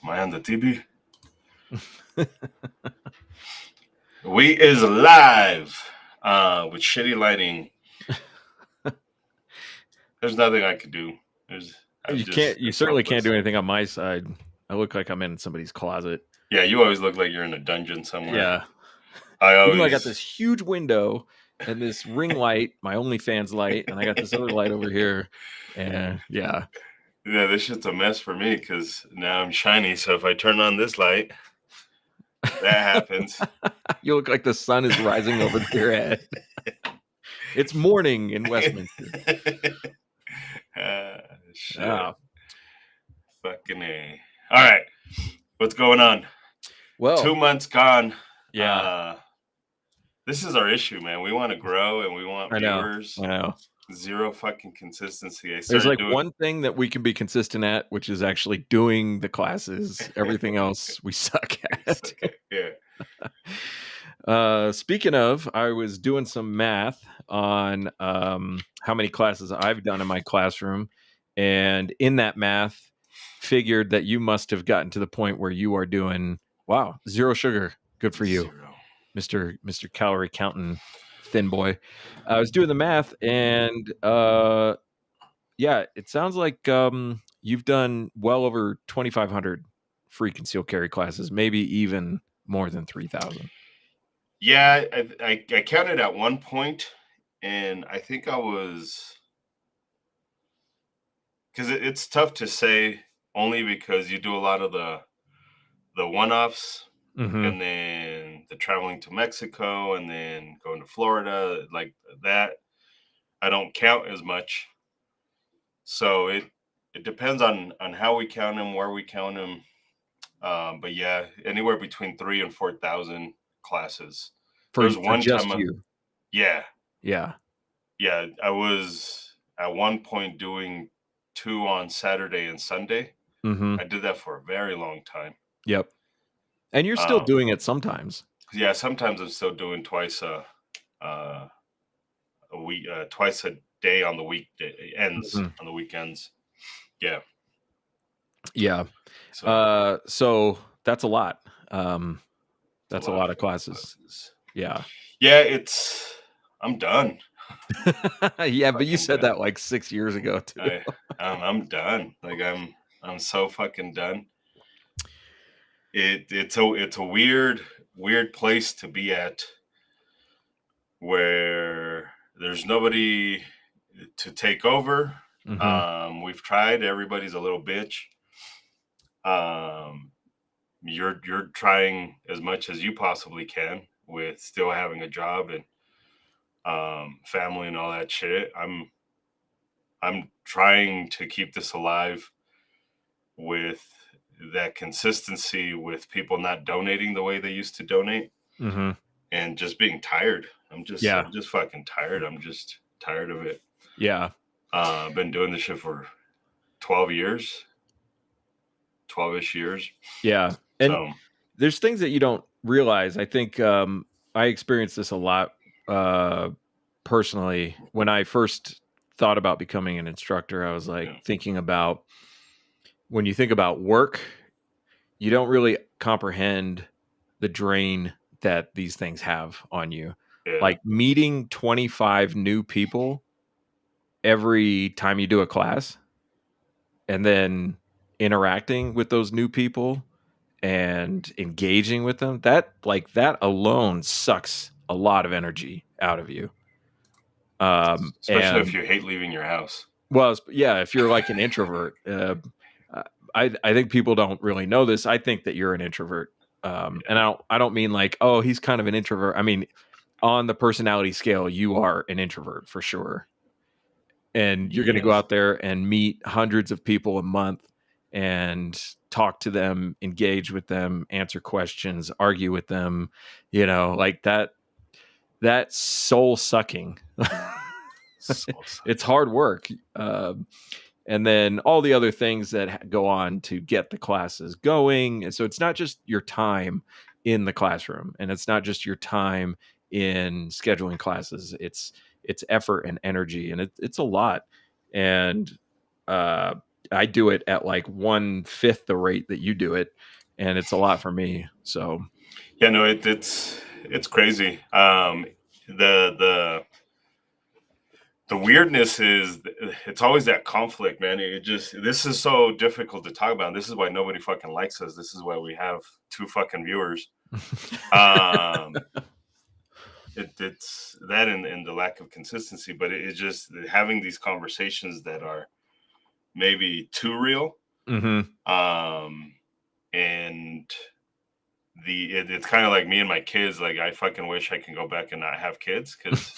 Am I on the TV? We is live with shitty lighting. There's nothing I could do. You certainly can't do anything on my side. I look like I'm in somebody's closet. Yeah, you always look like you're in a dungeon somewhere. Yeah. I got this huge window and this ring light, my OnlyFans light, and I got this other light over here. And yeah. Yeah, this shit's a mess for me because now I'm shiny. So if I turn on this light, that happens. You look like the sun is rising over your head. It's morning in Westminster. Shit. Oh. Fucking A. All right. What's going on? Well, 2 months gone. Yeah. This is our issue, man. We want to grow and we want viewers. I know. Zero fucking consistency. There's like one thing that we can be consistent at, which is actually doing the classes. Everything else we suck at. Yeah. Speaking of, I was doing some math on how many classes I've done in my classroom, and in that math, figured that you must have gotten to the point where you are doing zero sugar. Good for you, Mr. Calorie Counting thin boy. I was doing the math, and it sounds like you've done well over 2,500 free concealed carry classes, maybe even more than 3,000. Yeah, I counted at one point, and I think I was, because it's tough to say only because you do a lot of the one-offs, and then the traveling to Mexico, and then going to Florida, like that. I don't count as much, so it depends on how we count them, where we count them. But yeah, anywhere between 3,000 and 4,000 classes. There's one just time you. Yeah. I was at one point doing 2 on Saturday and Sunday. I did that for a very long time. Yep. And you're still doing it sometimes. Yeah, sometimes I'm still doing twice a week, twice a day on the weekends, on the weekends. Yeah. So that's a lot. That's a lot of classes. Yeah. I'm done. Yeah, but you said that like 6 years ago too. I'm done. Like I'm so fucking done. It's a weird place to be at, where there's nobody to take over. We've tried. Everybody's a little bitch. You're trying as much as you possibly can with still having a job and family and all that shit. I'm trying to keep this alive with that consistency, with people not donating the way they used to donate, and just being tired. I'm just fucking tired. I'm just tired of it. Yeah. I've been doing this shit for 12-ish years. Yeah. And there's things that you don't realize. I think I experienced this a lot personally. When I first thought about becoming an instructor, I was like thinking about, when you think about work, you don't really comprehend the drain that these things have on you. Yeah. Like meeting 25 new people every time you do a class, and then interacting with those new people and engaging with them, that alone sucks a lot of energy out of you. Especially if you hate leaving your house. Well, yeah, if you're like an introvert. I think people don't really know this. I think that you're an introvert. And I don't mean like, oh, he's kind of an introvert. I mean, on the personality scale, you are an introvert for sure. And you're going to go out there and meet hundreds of people a month and talk to them, engage with them, answer questions, argue with them, like that's soul sucking. It's hard work. And then all the other things that go on to get the classes going. And so it's not just your time in the classroom, and it's not just your time in scheduling classes. It's effort and energy, and it's a lot. And I do it at like 1/5 the rate that you do it, and it's a lot for me. So Yeah, no, it's crazy. The the weirdness is it's always that conflict, man. It just this is so difficult to talk about. This is why nobody fucking likes us. This is why we have 2 fucking viewers. Um, it's that and the lack of consistency, but it's just having these conversations that are maybe too real. And it's kind of like me and my kids. Like I fucking wish I can go back and not have kids because,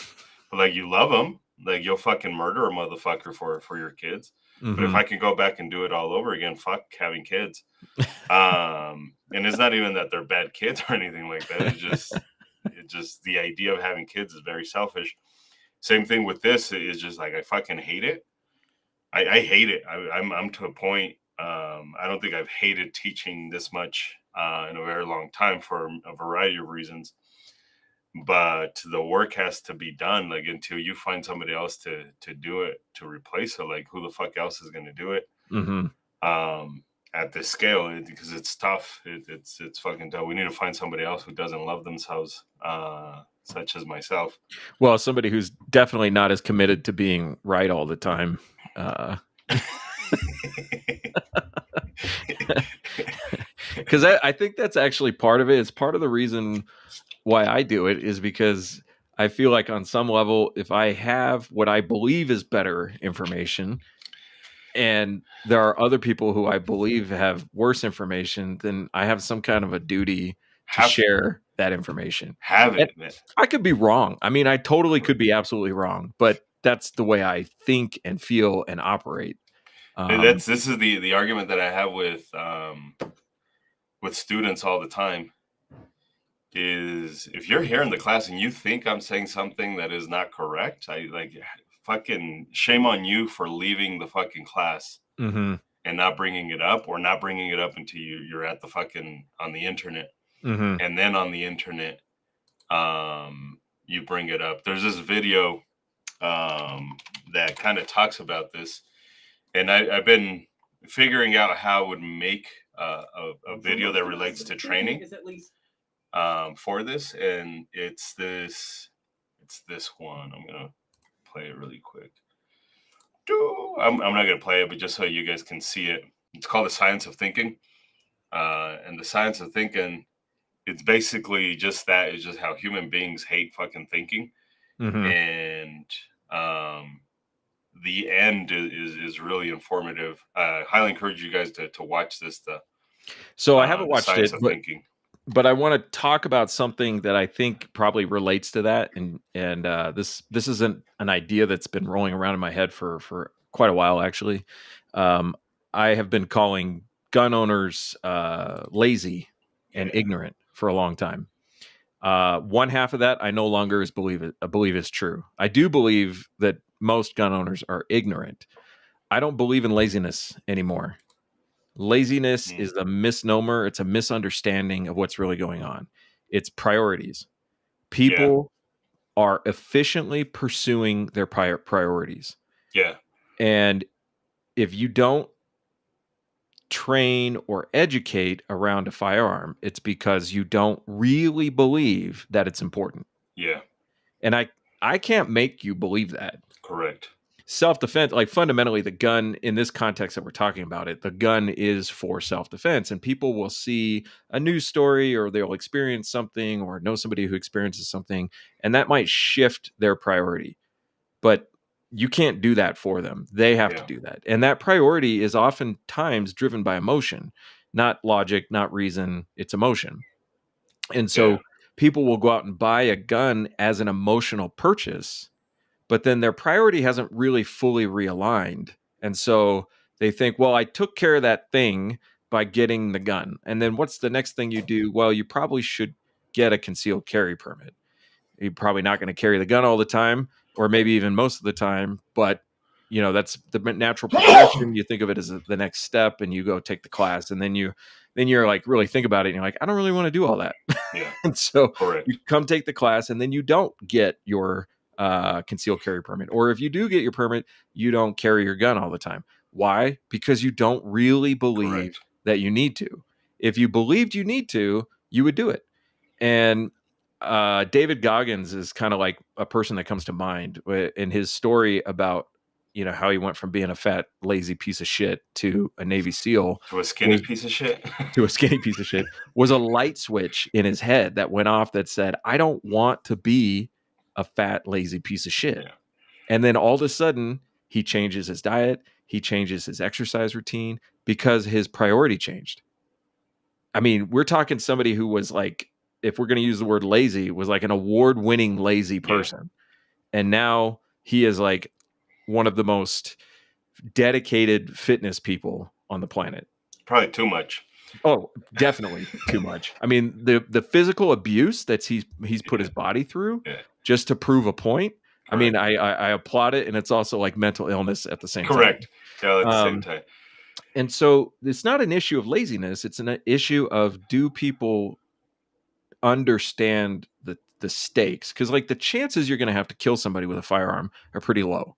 like, you love them. Like you'll fucking murder a motherfucker for your kids. But if I can go back and do it all over again, fuck having kids. And it's not even that they're bad kids or anything like that. It's just the idea of having kids is very selfish. Same thing with this is just like I fucking hate it. I hate it. I'm to a point. I don't think I've hated teaching this much in a very long time for a variety of reasons. But the work has to be done. Like until you find somebody else to do it, to replace it. Like who the fuck else is going to do it? At this scale, because it's tough. It's fucking tough. We need to find somebody else who doesn't love themselves, such as myself. Well, somebody who's definitely not as committed to being right all the time. Because I think that's actually part of it. It's part of the reason why I do it is because I feel like on some level, if I have what I believe is better information, and there are other people who I believe have worse information, then I have some kind of a duty to share that information. Man. I could be wrong. I mean, I totally could be absolutely wrong, but that's the way I think and feel and operate. This is the argument that I have with students all the time. Is if you're here in the class and you think I'm saying something that is not correct, I like fucking shame on you for leaving the fucking class and not bringing it up, or not bringing it up until you're at the fucking on the internet, and then on the internet, you bring it up. There's this video that kind of talks about this, and I've been figuring out how I would make a video that relates to training. For this, and it's this one. I'm gonna play it really quick. I'm not gonna play it, but just so you guys can see it. It's called The Science of Thinking, and the science of thinking, it's basically just that. It's just how human beings hate fucking thinking, and the end is really informative. I highly encourage you guys to watch this. So I haven't watched it, but I want to talk about something that I think probably relates to that, and this isn't an idea that's been rolling around in my head for quite a while, actually. I have been calling gun owners lazy and ignorant for a long time. One half of that I no longer believe is true. I do believe that most gun owners are ignorant. I don't believe in laziness anymore. Laziness is a misnomer. It's a misunderstanding of what's really going on. It's priorities. People are efficiently pursuing their priorities. Yeah. And if you don't train or educate around a firearm, it's because you don't really believe that it's important. Yeah. And I can't make you believe that. Correct. Self-defense, like fundamentally the gun in this context that we're talking about it, the gun is for self-defense, and people will see a news story or they'll experience something or know somebody who experiences something, and that might shift their priority, but you can't do that for them. They have to do that. And that priority is oftentimes driven by emotion, not logic, not reason. It's emotion. And so people will go out and buy a gun as an emotional purchase, but then their priority hasn't really fully realigned. And so they think, well, I took care of that thing by getting the gun. And then what's the next thing you do? Well, you probably should get a concealed carry permit. You're probably not going to carry the gun all the time, or maybe even most of the time, but you know, that's the natural progression. You think of it as the next step, and you go take the class, and then you're like really think about it, and you're like, I don't really want to do all that. Yeah. And so Correct. You come take the class, and then you don't get your concealed carry permit, or if you do get your permit, you don't carry your gun all the time. Why? Because you don't really believe Correct. that you need to. If you believed you need to, you would do it. And David Goggins is kind of like a person that comes to mind in his story about, you know, how he went from being a fat, lazy piece of shit to a Navy SEAL. To a skinny piece of shit. To a skinny piece of shit was a light switch in his head that went off that said, I don't want to be a fat, lazy piece of shit. Yeah. And then all of a sudden, he changes his diet, he changes his exercise routine because his priority changed. I mean, we're talking somebody who was like, if we're going to use the word lazy, was like an award-winning lazy person. Yeah. And now he is like one of the most dedicated fitness people on the planet. Probably too much. Oh, definitely too much. I mean, the physical abuse that he's put his body through just to prove a point. Correct. I mean, I applaud it, and it's also like mental illness at the same time. Correct. Yeah, at the same time. And so it's not an issue of laziness. It's an issue of, do people understand the stakes? Because like the chances you're going to have to kill somebody with a firearm are pretty low.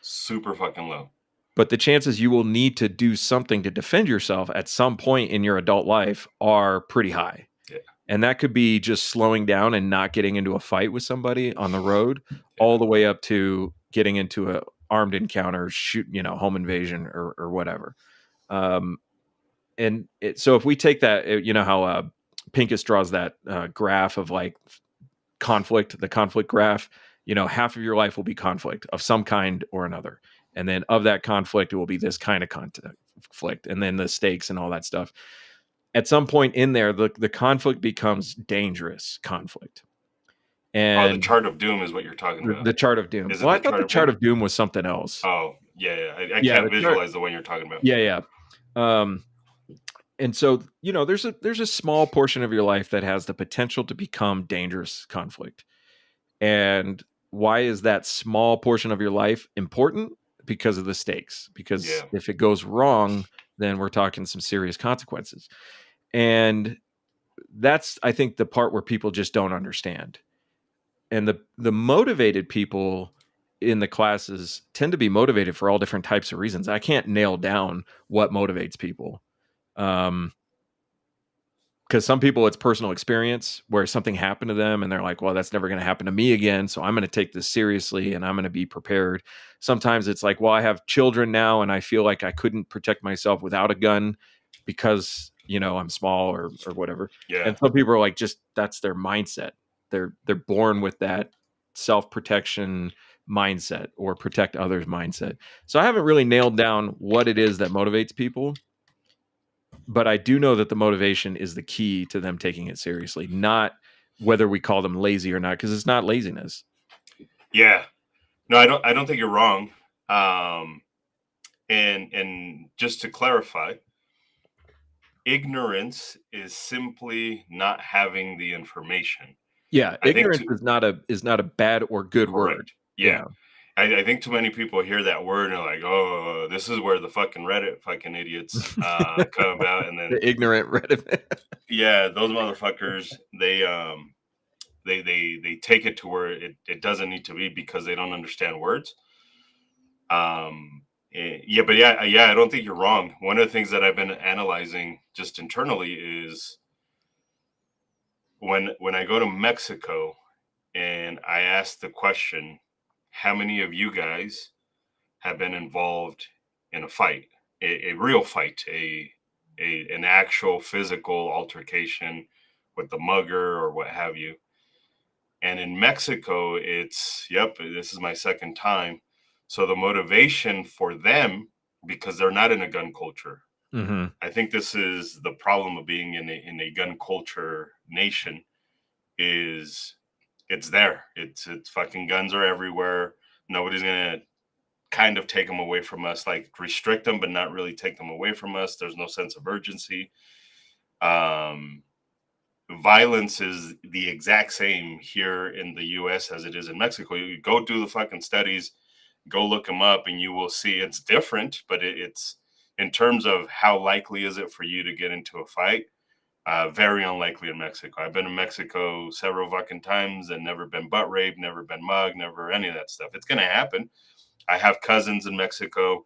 Super fucking low. But the chances you will need to do something to defend yourself at some point in your adult life are pretty high. Yeah. And that could be just slowing down and not getting into a fight with somebody on the road, all the way up to getting into a armed encounter, home invasion or whatever. And so if we take that, you know how Pincus draws that graph of like conflict, the conflict graph, you know, half of your life will be conflict of some kind or another. And then of that conflict, it will be this kind of conflict. And then the stakes and all that stuff. At some point in there, the conflict becomes dangerous conflict. And the chart of doom is what you're talking about. The chart of doom. Well, I thought the chart of doom was something else. Oh, yeah. I can't visualize the one you're talking about. Yeah. And so, you know, there's a small portion of your life that has the potential to become dangerous conflict. And why is that small portion of your life important? Because of the stakes. Because if it goes wrong, then we're talking some serious consequences. And that's, I think, the part where people just don't understand. And the motivated people in the classes tend to be motivated for all different types of reasons. I can't nail down what motivates people. Because some people, it's personal experience where something happened to them and they're like, well, that's never going to happen to me again. So I'm going to take this seriously and I'm going to be prepared. Sometimes it's like, well, I have children now and I feel like I couldn't protect myself without a gun because, you know, I'm small or whatever. Yeah. And some people are like, just, that's their mindset. They're born with that self-protection mindset or protect others mindset. So I haven't really nailed down what it is that motivates people. But I do know that the motivation is the key to them taking it seriously, not whether we call them lazy or not, because it's not laziness. Yeah. No, I don't think you're wrong. And just to clarify, ignorance is simply not having the information. Yeah, ignorance is not a bad or good word. Yeah. I think too many people hear that word and are like, oh, this is where the fucking Reddit fucking idiots come about. And then the ignorant Reddit. Yeah, those motherfuckers, they take it to where it doesn't need to be because they don't understand words. I don't think you're wrong. One of the things that I've been analyzing just internally is when I go to Mexico and I ask the question, how many of you guys have been involved in a fight, a real fight, an actual physical altercation with the mugger or what have you? And in Mexico, it's, this is my second time. So the motivation for them, because they're not in a gun culture, I think this is the problem of being in a gun culture nation, is it's there. It's fucking guns are everywhere. Nobody's going to kind of take them away from us, like restrict them, but not really take them away from us. There's no sense of urgency. Violence is the exact same here in the US as it is in Mexico. You go do the fucking studies, go look them up, and you will see it's different, but it's in terms of how likely is it for you to get into a fight, very unlikely in Mexico. I've been in Mexico several fucking times and never been butt raped, never been mugged, never any of that stuff. It's going to happen. I have cousins in Mexico.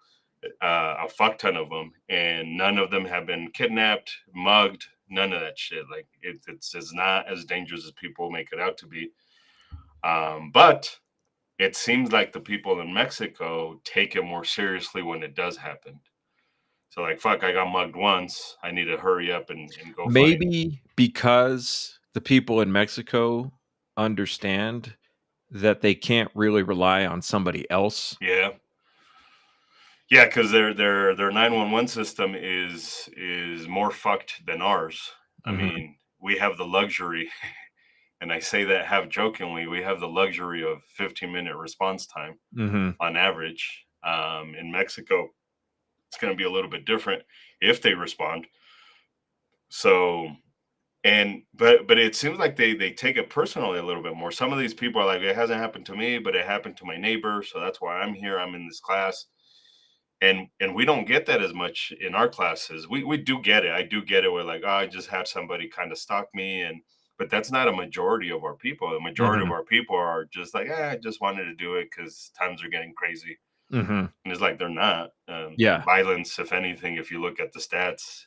a fuck ton of them, and none of them have been kidnapped, mugged, none of that shit. Like it's not as dangerous as people make it out to be. But it seems like the people in Mexico take it more seriously when it does happen. So like, fuck, I got mugged once. I need to hurry up and go fight. Maybe because the people in Mexico understand that they can't really rely on somebody else. Yeah. Yeah, because their 911 system is more fucked than ours. I mean, we have the luxury, and I say that half jokingly, we have the luxury of 15-minute response time on average. In Mexico, it's going to be a little bit different if they respond. So, but it seems like they take it personally a little bit more. Some of these people are like, it hasn't happened to me, but it happened to my neighbor, so that's why I'm here. I'm in this class. And we don't get that as much in our classes. We do get it. I do get it. We're like, oh, I just had somebody kind of stalk me, but that's not a majority of our people. The majority of our people are just like, I just wanted to do it because times are getting crazy. And it's like they're not. Violence, if anything, if you look at the stats,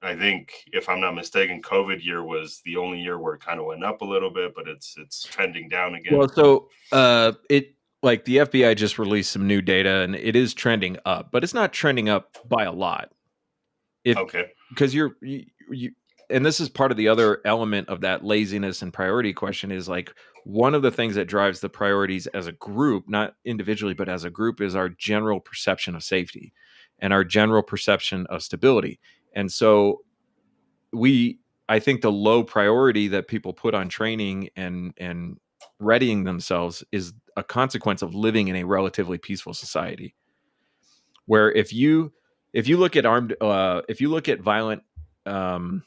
I think if I'm not mistaken, COVID year was the only year where it kind of went up a little bit, but it's trending down again. Well, so it like the FBI just released some new data and it is trending up, but it's not trending up by a lot. Because you and this is part of the other element of that laziness and priority question is like one of the things that drives the priorities as a group, not individually, but as a group, is our general perception of safety and our general perception of stability. And so I think the low priority that people put on training and readying themselves is a consequence of living in a relatively peaceful society. Where if you look at violent crime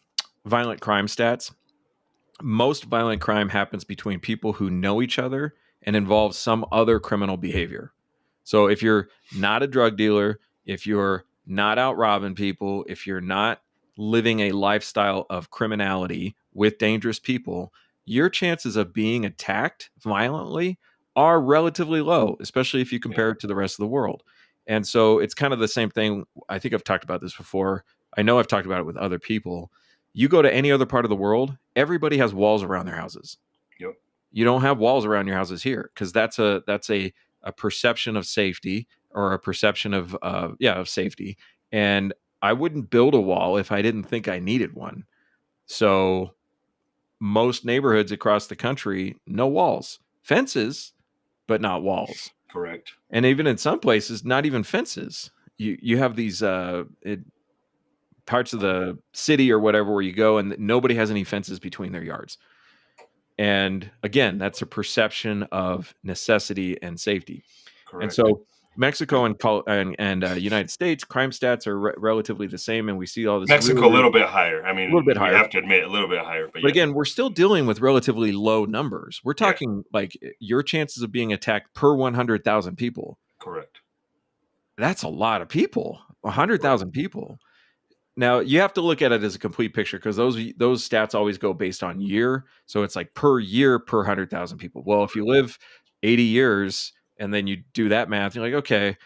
stats, most violent crime happens between people who know each other and involves some other criminal behavior. So if you're not a drug dealer, if you're not out robbing people, if you're not living a lifestyle of criminality with dangerous people, your chances of being attacked violently are relatively low, especially if you compare it to the rest of the world. And so it's kind of the same thing. I think I've talked about this before. I know I've talked about it with other people. You go to any other part of the world, everybody has walls around their houses. Yep. You don't have walls around your houses here because that's a perception of safety or a perception of safety. And I wouldn't build a wall if I didn't think I needed one. So most neighborhoods across the country, no walls, fences, but not walls. Correct. And even in some places, not even fences. You have these parts of the city or whatever where you go and nobody has any fences between their yards. And again, that's a perception of necessity and safety. Correct. And so Mexico and United States crime stats are relatively the same, and we see all this. Mexico a little bit higher. I mean, a little bit higher. You have to admit, a little bit higher. But again, we're still dealing with relatively low numbers. We're talking like your chances of being attacked per 100,000 people. Correct. That's a lot of people. 100,000 people. Now you have to look at it as a complete picture because those stats always go based on year. So it's like per year per 100,000 people. Well, if you live 80 years and then you do that math, you're like, okay,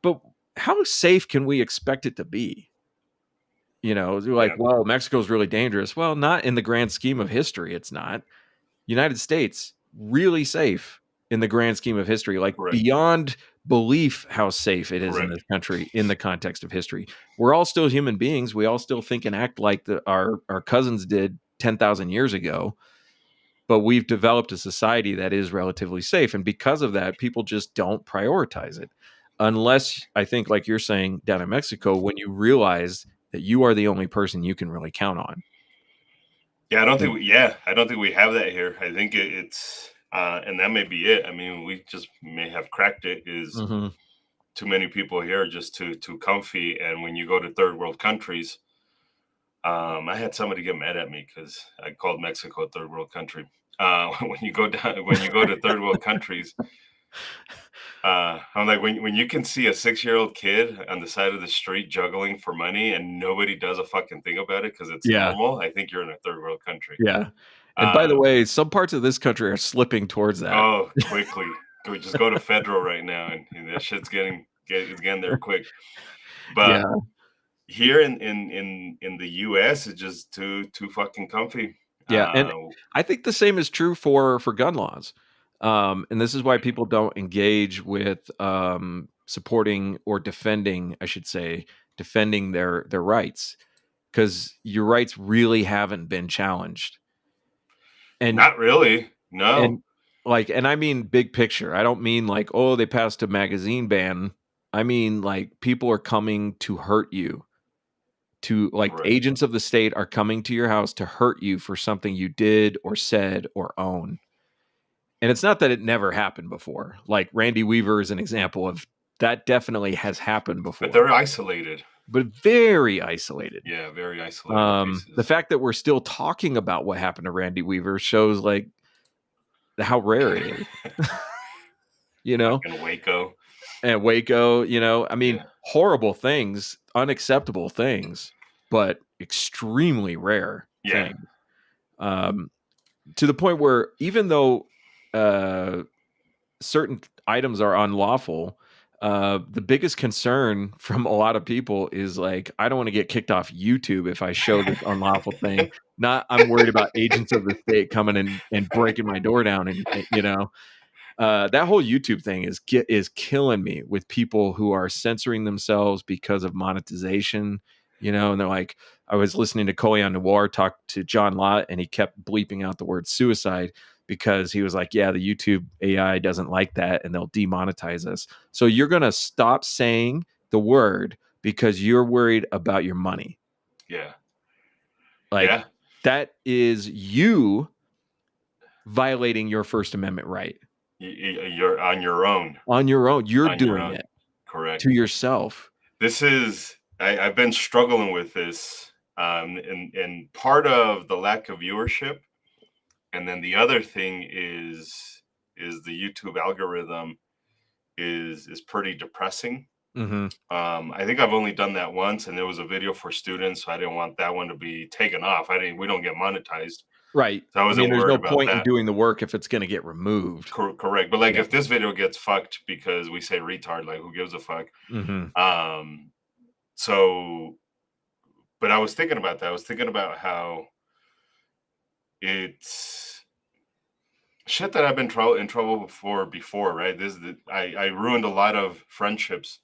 but how safe can we expect it to be? You know, you're like, well, Mexico's really dangerous. Well, not in the grand scheme of history. It's not. United States, really safe in the grand scheme of history, like beyond belief how safe it is in this country in the context of history. We're all still human beings. We all still think and act like our cousins did 10,000 years ago, but we've developed a society that is relatively safe. And because of that, people just don't prioritize it. Unless, I think, like you're saying down in Mexico, when you realize that you are the only person you can really count on. Yeah, I don't think we have that here. I think it's and that may be it. I mean, we just may have cracked it. Is too many people here are just too comfy. And when you go to third world countries, I had somebody get mad at me because I called Mexico a third world country. When you go to third world countries, I'm like, when you can see a 6-year-old kid on the side of the street juggling for money and nobody does a fucking thing about it because it's normal, I think you're in a third world country. Yeah. And by the way, some parts of this country are slipping towards that. Oh, quickly. We just go to federal right now and that shit's getting It's getting there quick. But Yeah. here in the US, it's just too fucking comfy. Yeah, and I think the same is true for gun laws. And this is why people don't engage with supporting or defending, I should say, defending their rights, because your rights really haven't been challenged. And not really. No. and I mean big picture. I don't mean like, oh, they passed a magazine ban. I mean like people are coming to hurt you. To like Right. agents of the state are coming to your house to hurt you for something you did or said or own. And it's not that it never happened before. Like Randy Weaver is an example of that. Definitely has happened before. But they're isolated. But very isolated. Yeah, very isolated cases. The fact that we're still talking about what happened to Randy Weaver shows like how rare it is. You know? Like in Waco. And Waco, you know, I mean, horrible things, unacceptable things, but extremely rare things. To the point where even though certain items are unlawful, the biggest concern from a lot of people is like, I don't want to get kicked off YouTube if I show this unlawful thing. Not, I'm worried about agents of the state coming and breaking my door down, and you know, that whole YouTube thing is killing me with people who are censoring themselves because of monetization. You know, and they're like, I was listening to Colion Noir talk to John Lott, and he kept bleeping out the word suicide because he was like, yeah, the YouTube AI doesn't like that and they'll demonetize us. So you're going to stop saying the word because you're worried about your money. Yeah. Like that is you violating your First Amendment right. You're on your own. On your own. You're doing it. Correct. To yourself. This is, I've been struggling with this. And part of the lack of viewership. And then the other thing is the YouTube algorithm is pretty depressing. Mm-hmm. I think I've only done that once, and it was a video for students, so I didn't want that one to be taken off. We don't get monetized. Right. So I wasn't there's worried no point about in doing the work if it's going to get removed. Correct. But like if this video gets fucked because we say retard, like who gives a fuck? Mm-hmm. So, but I was thinking about that. I was thinking about how it's shit that I've been in trouble before, right? I ruined a lot of friendships.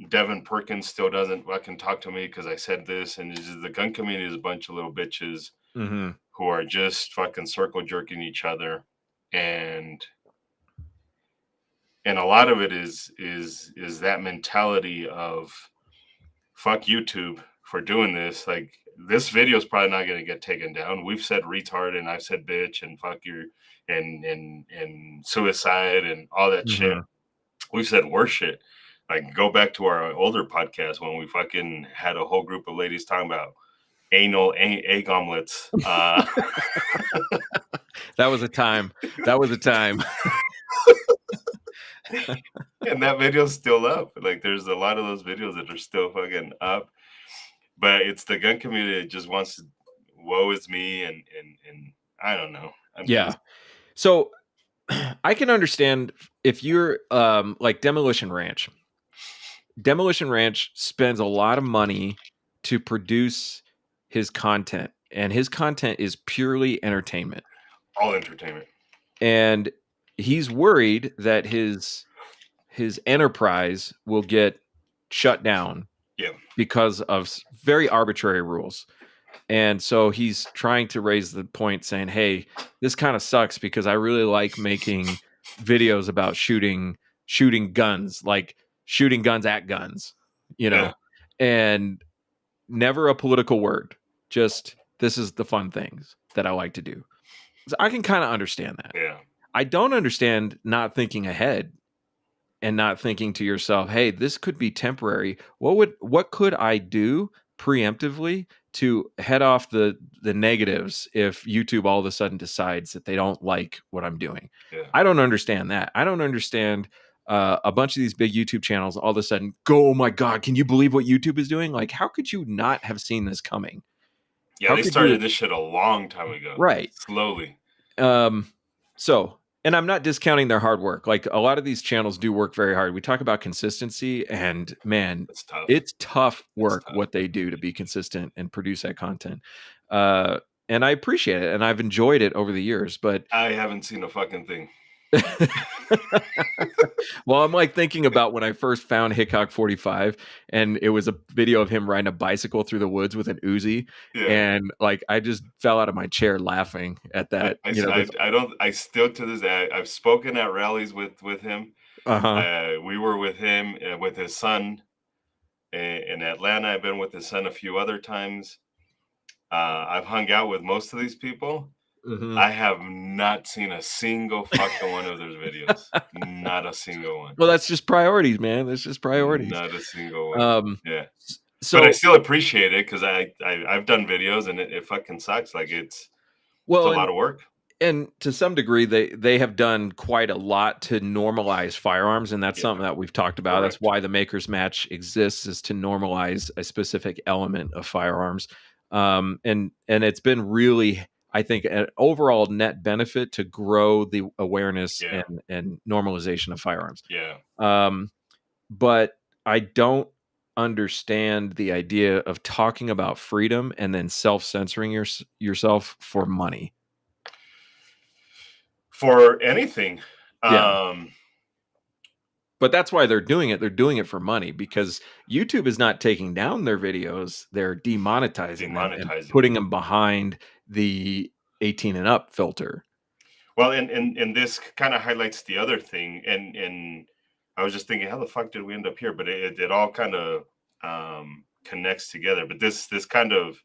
Devin Perkins still doesn't fucking talk to me because I said this, and it's just, the gun community is a bunch of little bitches who are just fucking circle jerking each other, and a lot of it is that mentality of fuck YouTube for doing this. Like this video is probably not going to get taken down. We've said retard, and I've said bitch, and fuck you, and suicide, and all that shit. We've said worse shit. Like go back to our older podcast when we fucking had a whole group of ladies talking about anal egg omelets. That was a time. And that video's still up. Like there's a lot of those videos that are still fucking up. But it's the gun community that just wants to woe is me, and I don't know. So I can understand if you're like Demolition Ranch. Demolition Ranch spends a lot of money to produce his content, and his content is purely entertainment. All entertainment. And he's worried that his enterprise will get shut down because of very arbitrary rules. And so he's trying to raise the point saying, hey, this kind of sucks because I really like making videos about shooting guns, like shooting guns at guns, you know, and never a political word. Just this is the fun things that I like to do. So I can kind of understand that. Yeah. I don't understand not thinking ahead and not thinking to yourself, hey, this could be temporary. What could I do preemptively to head off the negatives if YouTube all of a sudden decides that they don't like what I'm doing? Yeah. I don't understand that. I don't understand a bunch of these big YouTube channels all of a sudden go, oh my God, can you believe what YouTube is doing? Like, how could you not have seen this coming? Yeah, they started this shit a long time ago. Right. Slowly. So And I'm not discounting their hard work. Like, a lot of these channels do work very hard. We talk about consistency, and man, It's tough. it's tough work tough. what they do to be consistent and produce that content. And I appreciate it, and I've enjoyed it over the years. But I haven't seen a fucking thing. Well, I'm like thinking about when I first found Hickok 45, and it was a video of him riding a bicycle through the woods with an Uzi, and like I just fell out of my chair laughing at that. I still to this day, I've spoken at rallies with him. We were with him with his son in Atlanta. I've been with his son a few other times. I've hung out with most of these people. Mm-hmm. I have not seen a single fucking one of their videos. Not a single one. Well, that's just priorities, man. That's just priorities. Not a single one. Yeah. So, but I still appreciate it because I've done videos and it fucking sucks. Like it's a lot of work. And to some degree, they have done quite a lot to normalize firearms, and that's something that we've talked about. Correct. That's why the Makers Match exists, is to normalize a specific element of firearms. And it's been really, I think, an overall net benefit to grow the awareness and normalization of firearms. Yeah. But I don't understand the idea of talking about freedom and then self-censoring yourself for money. For anything. Yeah. But that's why they're doing it. They're doing it for money, because YouTube is not taking down their videos. They're demonetizing them and putting them behind the 18 and up filter. Well, and this kind of highlights the other thing. And I was just thinking, how the fuck did we end up here? But it all kind of connects together. But this kind of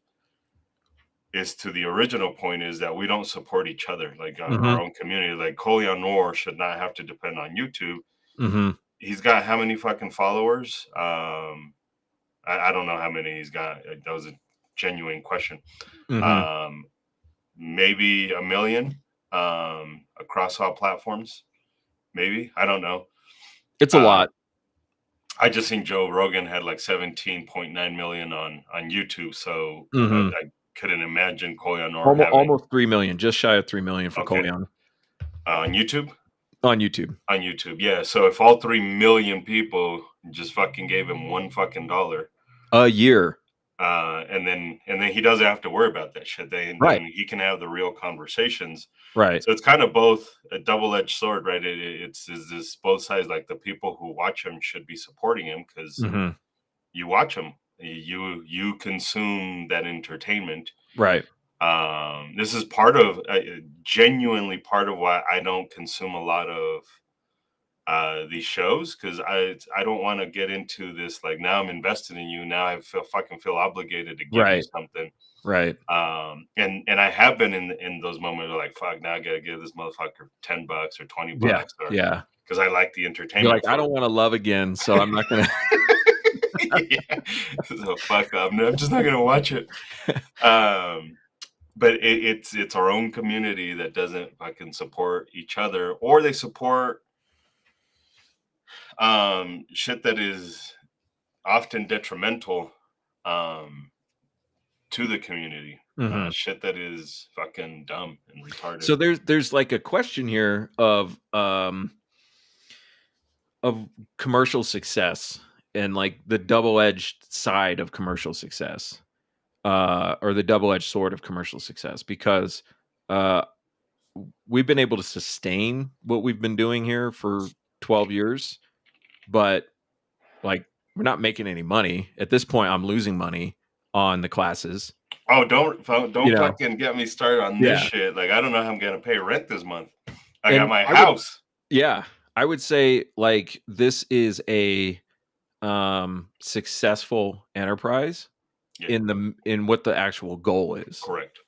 is to the original point, is that we don't support each other, like our own community. Like Colion Noir should not have to depend on YouTube. Mm-hmm. He's got how many fucking followers? I don't know how many he's got. That was a genuine question. Mm-hmm. Maybe 1 million across all platforms. Maybe, I don't know. It's a lot. I just seen Joe Rogan had like 17.9 million on YouTube. So I couldn't imagine Colion Noir almost 3 million, just shy of 3 million for Colion. On YouTube? On YouTube. On YouTube, yeah. So if all 3 million people just fucking gave him $1 fucking a year, and then he doesn't have to worry about that shit. Then he can have the real conversations. Right. So it's kind of both a double-edged sword, right? It's this both sides. Like the people who watch him should be supporting him because you watch him, you consume that entertainment, right? This is part of genuinely part of why I don't consume a lot of these shows, because I don't want to get into this like, now I'm invested in you, now I feel obligated to give you something, right? And I have been in those moments of like, fuck, now I gotta give this motherfucker $10 or $20, because I like the entertainment. You're like, I don't want to love again, so I'm not gonna. So fuck, I'm just not gonna watch it. But it's our own community that doesn't fucking support each other, or they support shit that is often detrimental to the community. Shit that is fucking dumb and retarded. So there's like a question here of commercial success and like the double-edged side of commercial success. Or the double-edged sword of commercial success, because we've been able to sustain what we've been doing here for 12 years, but like we're not making any money. At this point, I'm losing money on the classes. Oh, don't fucking get me started on this shit. Like, I don't know how I'm gonna pay rent this month. I got my house. I would say like this is a successful enterprise. In what the actual goal is. Correct.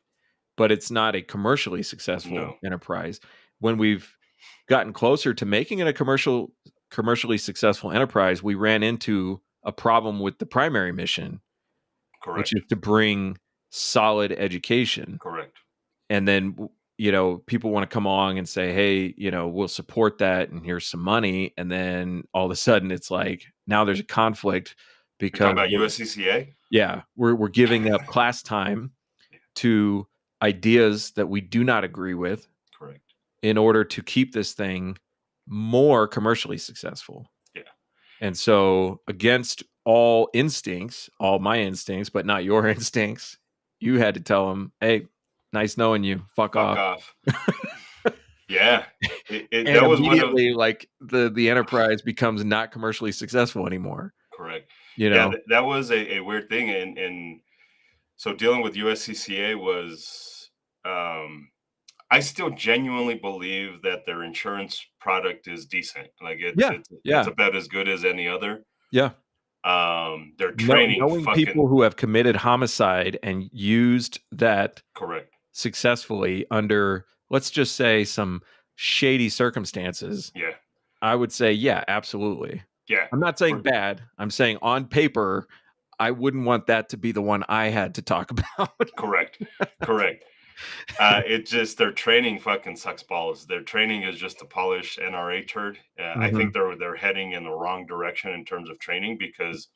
But it's not a commercially successful enterprise. When we've gotten closer to making it a commercially successful enterprise, we ran into a problem with the primary mission. Correct. Which is to bring solid education. Correct. And then, people want to come along and say, hey, we'll support that and here's some money. And then all of a sudden it's like, now there's a conflict. Because you're talking about USCCA? Yeah, we're giving up class time to ideas that we do not agree with. Correct. in order to keep this thing more commercially successful. Yeah. And so against all instincts, all my instincts, but not your instincts, you had to tell him, hey, nice knowing you. Fuck off. Yeah. And That was one of immediately, like, the enterprise becomes not commercially successful anymore. correct. You Yeah, know? that was a weird thing, and so dealing with USCCA was, I still genuinely believe that their insurance product is decent. Like Yeah. it's Yeah. about as good as any other. Yeah. Their training Knowing fucking people who have committed homicide and used that correct. successfully under, let's just say, some shady circumstances, Yeah. I would say, yeah, absolutely. Yeah. I'm not saying bad. I'm saying on paper, I wouldn't want that to be the one I had to talk about. Correct. Correct. It just their training fucking sucks balls. Their training is just a polished NRA turd. I Mhm. think they're heading in the wrong direction in terms of training because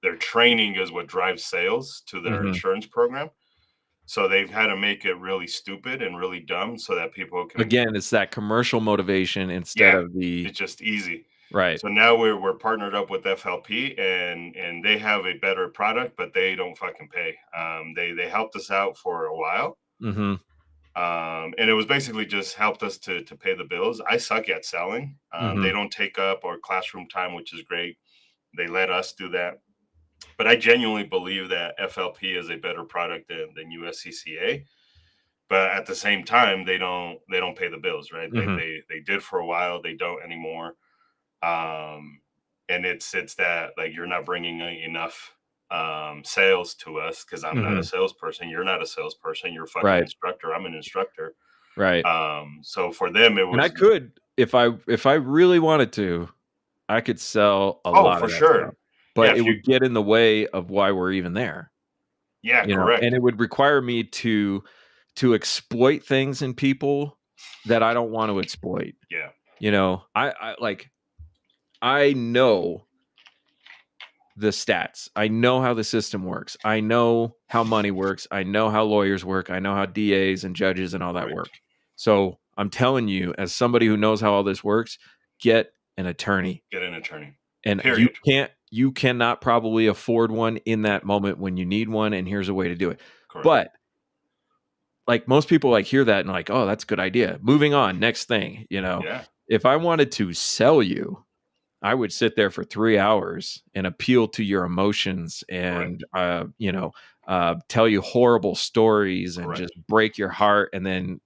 their training is what drives sales to their Mhm. insurance program. So they've had to make it really stupid and really dumb so that people can Again, it's that commercial motivation instead yeah, of the it's just easy. right. So now we're partnered up with FLP and they have a better product, but they don't fucking pay. They helped us out for a while. Mhm. And it was basically just helped us to pay the bills. I suck at selling. They Mhm. don't take up our classroom time, which is great. They let us do that. But I genuinely believe that FLP is a better product than USCCA. But at the same time, they don't pay the bills, right? They Mhm. they they did for a while. They don't anymore. Um, and it's that like you're not bringing enough sales to us because I'm not a Mhm. salesperson. You're not a salesperson. You're a fucking Right. instructor. I'm an instructor. Right. So for them, it And I was could, if I really wanted to, I could sell a oh lot for of that stuff, sure, yeah. but it If you would get in the way of why we're even there, yeah, you know, and correct, it would require me to exploit things in people that I don't want to exploit. yeah, You know, I like I know the stats. I know how the system works. I know how money works. I know how lawyers work. I know how DAs and judges and all that right. work. So I'm telling you, as somebody who knows how all this works, get an attorney. Get an attorney. And Period. you cannot probably afford one in that moment when you need one. And here's a way to do it. Correct. But like most people like hear that and like, oh, that's a good idea. Moving on, next thing, you know, Yeah, if I wanted to sell you, I would sit there for 3 hours and appeal to your emotions and, correct, tell you horrible stories and just correct. break your heart and then,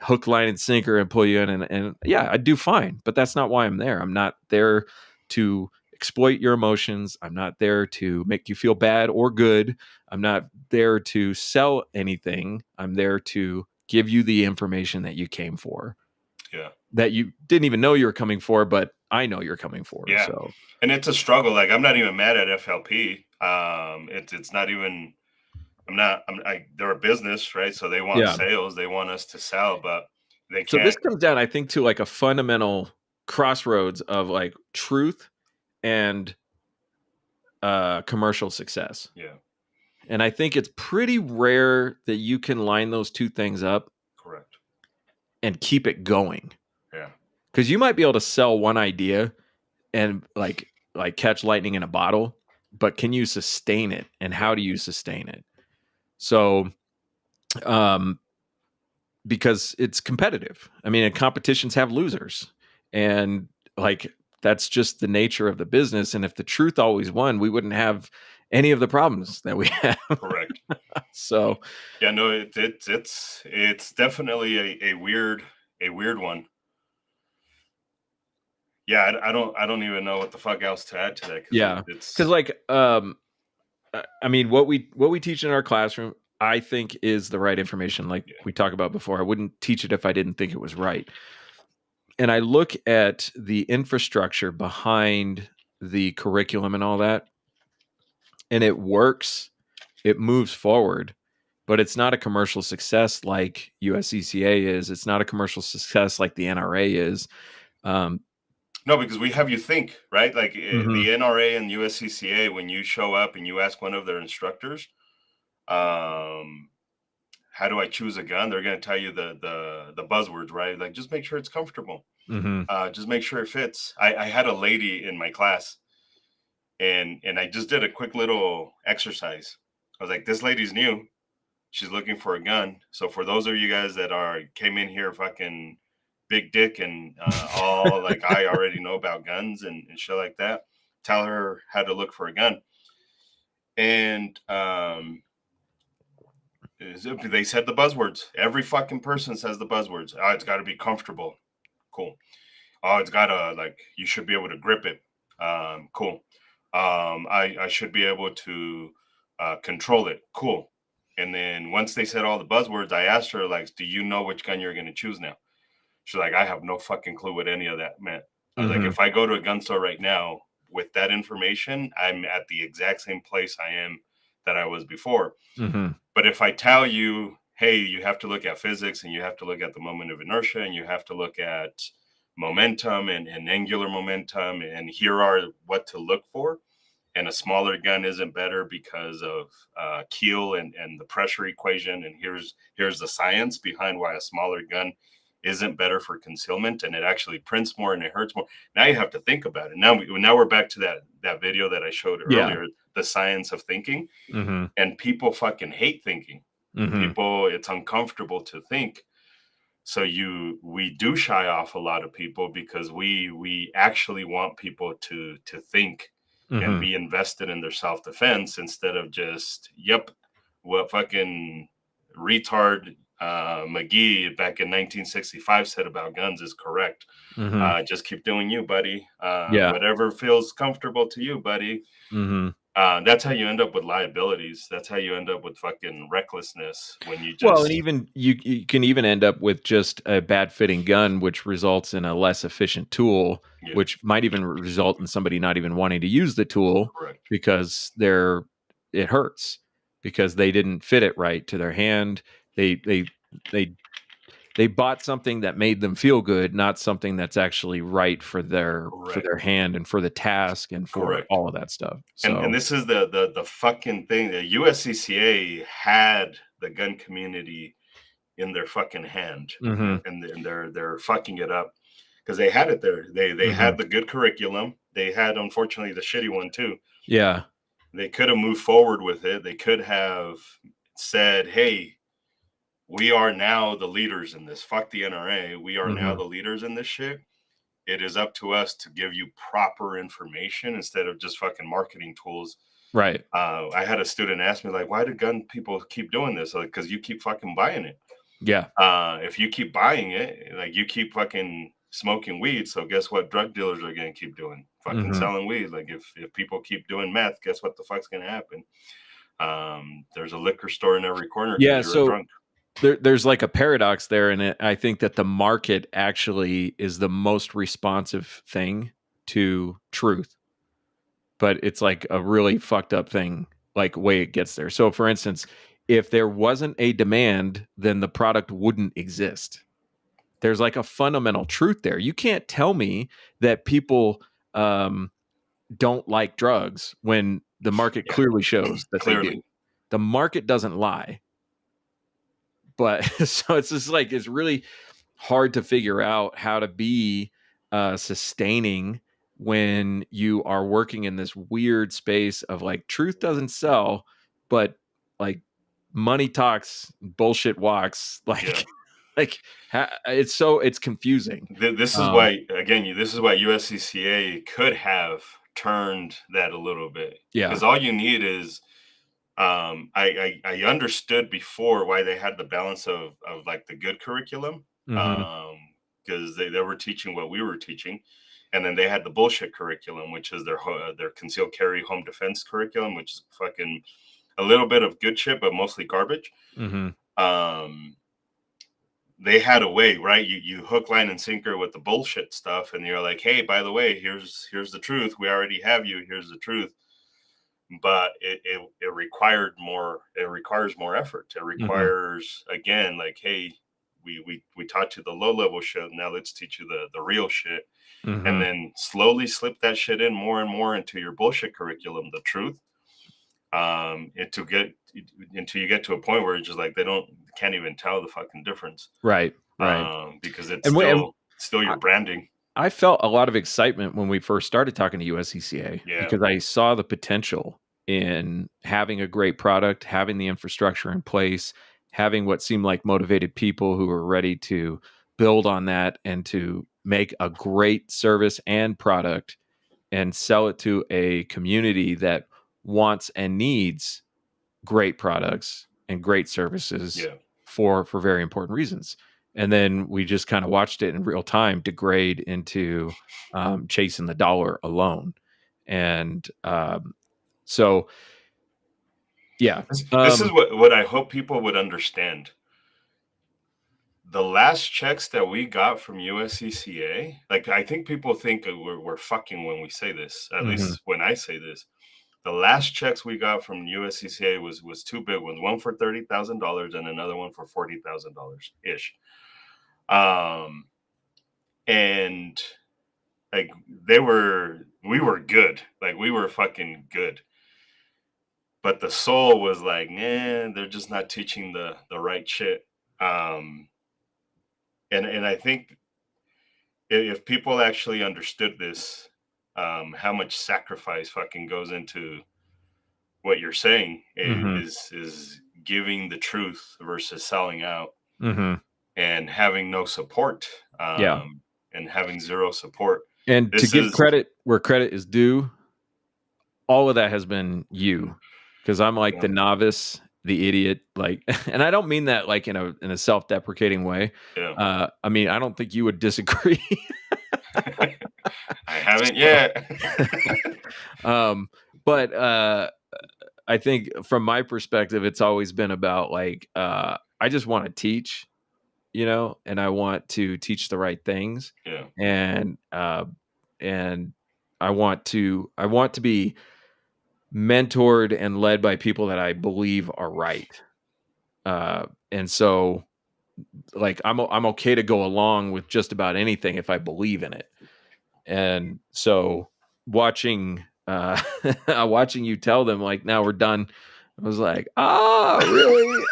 hook, line, and sinker and pull you in. And yeah, I'd do fine, but that's not why I'm there. I'm not there to exploit your emotions. I'm not there to make you feel bad or good. I'm not there to sell anything. I'm there to give you the information that you came for, Yeah, that you didn't even know you were coming for, but I know you're coming for. yeah. So And it's a struggle. Like I'm not even mad at FLP. It's not even. They're a business, right? So they want yeah. sales. They want us to sell, but they So this can't. comes down, I think, to like a fundamental crossroads of like truth and commercial success. Yeah, And I think it's pretty rare that you can line those two things up correct. and keep it going. Yeah, Because you might be able to sell one idea and like catch lightning in a bottle, but can you sustain it? And how do you sustain it? So um because it's competitive. I mean, and competitions have losers. And like that's just the nature of the business. And if the truth always won, we wouldn't have any of the problems that we have. correct. So Yeah, no, it's definitely a weird one. Yeah, I don't even know what the fuck else to add to that because yeah. Because it's like I mean what we teach in our classroom, I think is the right information. Like yeah, we talked about before. I wouldn't teach it if I didn't think it was right. And I look at the infrastructure behind the curriculum and all that, and it works, it moves forward, but it's not a commercial success like USCCA is. It's not a commercial success like the NRA is. Um, no, because we have you think right, like mhm. the NRA and USCCA when you show up and you ask one of their instructors, um, how do I choose a gun? They're going to tell you the buzzwords, right? Like, just make sure it's comfortable. Mm-hmm. Just make sure it fits. I had a lady in my class, and I just did a quick little exercise. I was like, this lady's new. She's looking for a gun. So for those of you guys that came in here fucking big dick and all like I already know about guns and shit like that, tell her how to look for a gun. And they said the buzzwords. Every fucking person says the buzzwords. Oh, it's got to be comfortable. Cool. Oh, it's got to, like, you should be able to grip it. Cool. I should be able to control it. Cool. And then once they said all the buzzwords, I asked her, like, do you know which gun you're going to choose now? She's like, I have no fucking clue what any of that meant. I was like, Mm-hmm. if I go to a gun store right now with that information, I'm at the exact same place I am that I was before. Mm-hmm. But if I tell you, hey, you have to look at physics and you have to look at the moment of inertia and you have to look at momentum and angular momentum, and here are what to look for, and a smaller gun isn't better because of keel and the pressure equation, and here's the science behind why a smaller gun isn't better for concealment, and it actually prints more and it hurts more. Now you have to think about it. Now we're back to that video that I showed Yeah. earlier, the science of thinking. Mm-hmm. And people fucking hate thinking. Mm-hmm. People, it's uncomfortable to think. So we do shy off a lot of people because we actually want people to think and Mm-hmm. be invested in their self-defense instead of just, yep, what fucking retard McGee back in 1965 said about guns is correct. Mm-hmm. Just keep doing you, buddy. Yeah. Whatever feels comfortable to you, buddy. Mm-hmm. That's how you end up with liabilities. That's how you end up with fucking recklessness when you Well, and just, even you can even end up with just a bad fitting gun, which results in a less efficient tool, yeah, which might even result in somebody not even wanting to use the tool correct. because it hurts because they didn't fit it right to their hand. They bought something that made them feel good, not something that's actually right for their hand and for the task and for Correct. all of that stuff. And So this is the fucking thing. The USCCA had the gun community in their fucking hand, Mhm. and they're fucking it up because they had it there. They had the good curriculum. They had, unfortunately, the shitty one too. Yeah. They could have moved forward with it. They could have said, hey, we are now the leaders in this. Fuck the NRA. We are now Mhm. the leaders in this shit. It is up to us to give you proper information instead of just fucking marketing tools. Right. I had a student ask me, like, why do gun people keep doing this? Like, because you keep fucking buying it. Yeah. If you keep buying it, like, you keep fucking smoking weed. So guess what? Drug dealers are going to keep doing fucking Mhm. selling weed. Like, if people keep doing meth, guess what the fuck's going to happen? There's a liquor store in every corner because Yeah, you're a so drunk. there's like a paradox there in it. I think that the market actually is the most responsive thing to truth, but it's like a really fucked up thing, like way it gets there. So, for instance, if there wasn't a demand, then the product wouldn't exist. There's like a fundamental truth there. You can't tell me that people don't like drugs when the market Yeah. clearly shows that they Clearly. do. The market doesn't lie. But so it's just like it's really hard to figure out how to be sustaining when you are working in this weird space of like truth doesn't sell, but like money talks, bullshit walks. Like, Yeah. like it's confusing. This is why, again, this is why USCCA could have turned that a little bit. Yeah. Because all you need is, I understood before why they had the balance of like the good curriculum, Mhm. because they were teaching what we were teaching, and then they had the bullshit curriculum, which is their concealed carry home defense curriculum, which is fucking a little bit of good shit, but mostly garbage. Mhm. They had a way, right? You hook, line, and sinker with the bullshit stuff, and you're like, hey, by the way, here's the truth. We already have you. Here's the truth. But it required more. It requires more effort. It Mhm. requires, again, like, hey, we taught you the low level shit. Now let's teach you the real shit, and Mhm. then slowly slip that shit in more and more into your bullshit curriculum, the truth. and to get until you get to a point where it's just like can't even tell the fucking difference. Right. Because it's And still your I, branding. I felt a lot of excitement when we first started talking to USCCA because I saw the potential in having a great product, having the infrastructure in place, having what seemed like motivated people who were ready to build on that and to make a great service and product and sell it to a community that wants and needs great products and great services for very important reasons. And then we just kind of watched it in real time degrade into chasing the dollar alone. And so, yeah. This is what I hope people would understand. The last checks that we got from USCCA, like I think people think we're fucking when we say this, at least when I say this. The last checks we got from USCCA was two big ones, one for $30,000 and another one for $40,000 ish. And like we were good, like we were fucking good. But the soul was like, nah, they're just not teaching the right shit. And I think if people actually understood this, how much sacrifice fucking goes into what you're saying is giving the truth versus selling out and having no support, and having zero support. And to give credit where credit is due, all of that has been you, because I'm like the novice, the idiot, like, and I don't mean that like in a self-deprecating way. I mean, I don't think you would disagree. I haven't yet. But I think from my perspective, it's always been about like, I just want to teach, and I want to teach the right things. And I want to be mentored and led by people that I believe are right. And so like, I'm okay to go along with just about anything if I believe in it. And so watching you tell them like, now we're done, I was like, really?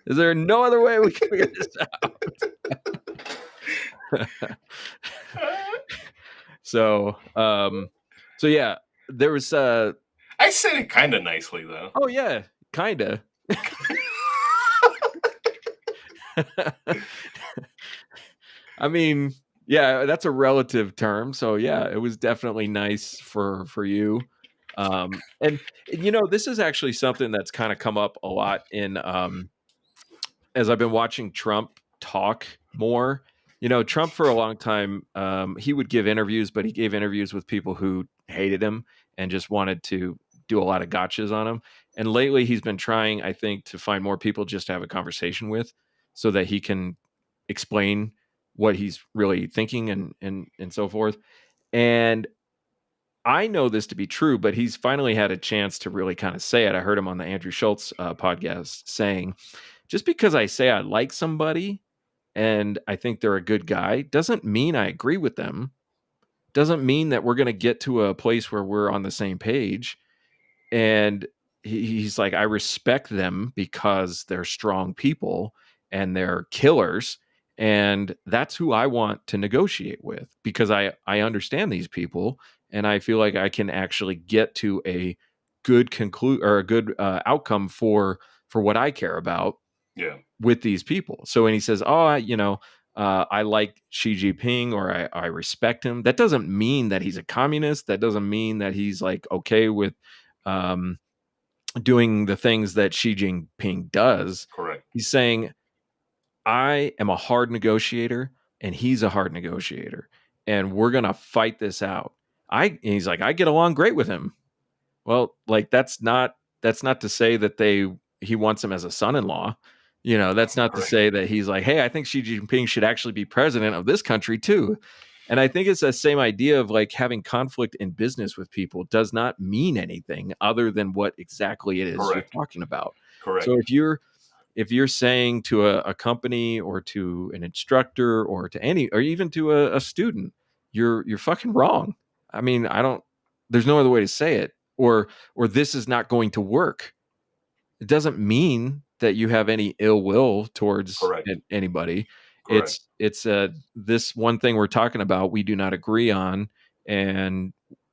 Is there no other way we can figure this out? So yeah, there was I said it kind of nicely though. Oh yeah, kind of. I mean, yeah, that's a relative term. So yeah, it was definitely nice for you. And this is actually something that's kind of come up a lot in as I've been watching Trump talk more. Trump for a long time, he would give interviews, but he gave interviews with people who hated him and just wanted to do a lot of gotchas on him. And lately he's been trying, I think, to find more people just to have a conversation with so that he can explain what he's really thinking and so forth. And I know this to be true, but he's finally had a chance to really kind of say it. I heard him on the Andrew Schultz podcast saying, just because I say I like somebody and I think they're a good guy doesn't mean I agree with them. Doesn't mean that we're going to get to a place where we're on the same page. And he's like, I respect them because they're strong people and they're killers. And that's who I want to negotiate with because I understand these people and I feel like I can actually get to a good a good outcome for what I care about with these people. So when he says, I like Xi Jinping or I respect him, that doesn't mean that he's a communist. That doesn't mean that he's like okay with doing the things that Xi Jinping does. Correct. He's saying, I am a hard negotiator and he's a hard negotiator and we're going to fight this out. And he's like, I get along great with him. Well, like that's not to say that he wants him as a son-in-law. That's not to say that he's like, hey, I think Xi Jinping should actually be president of this country too. And I think it's the same idea of like having conflict in business with people does not mean anything other than what exactly it is you're talking about. Correct. So if you're saying to a company or to an instructor or to or even to a student, you're fucking wrong. I mean, there's no other way to say it. or this is not going to work. It doesn't mean that you have any ill will towards anybody. Correct. It's this one thing we're talking about, we do not agree on, and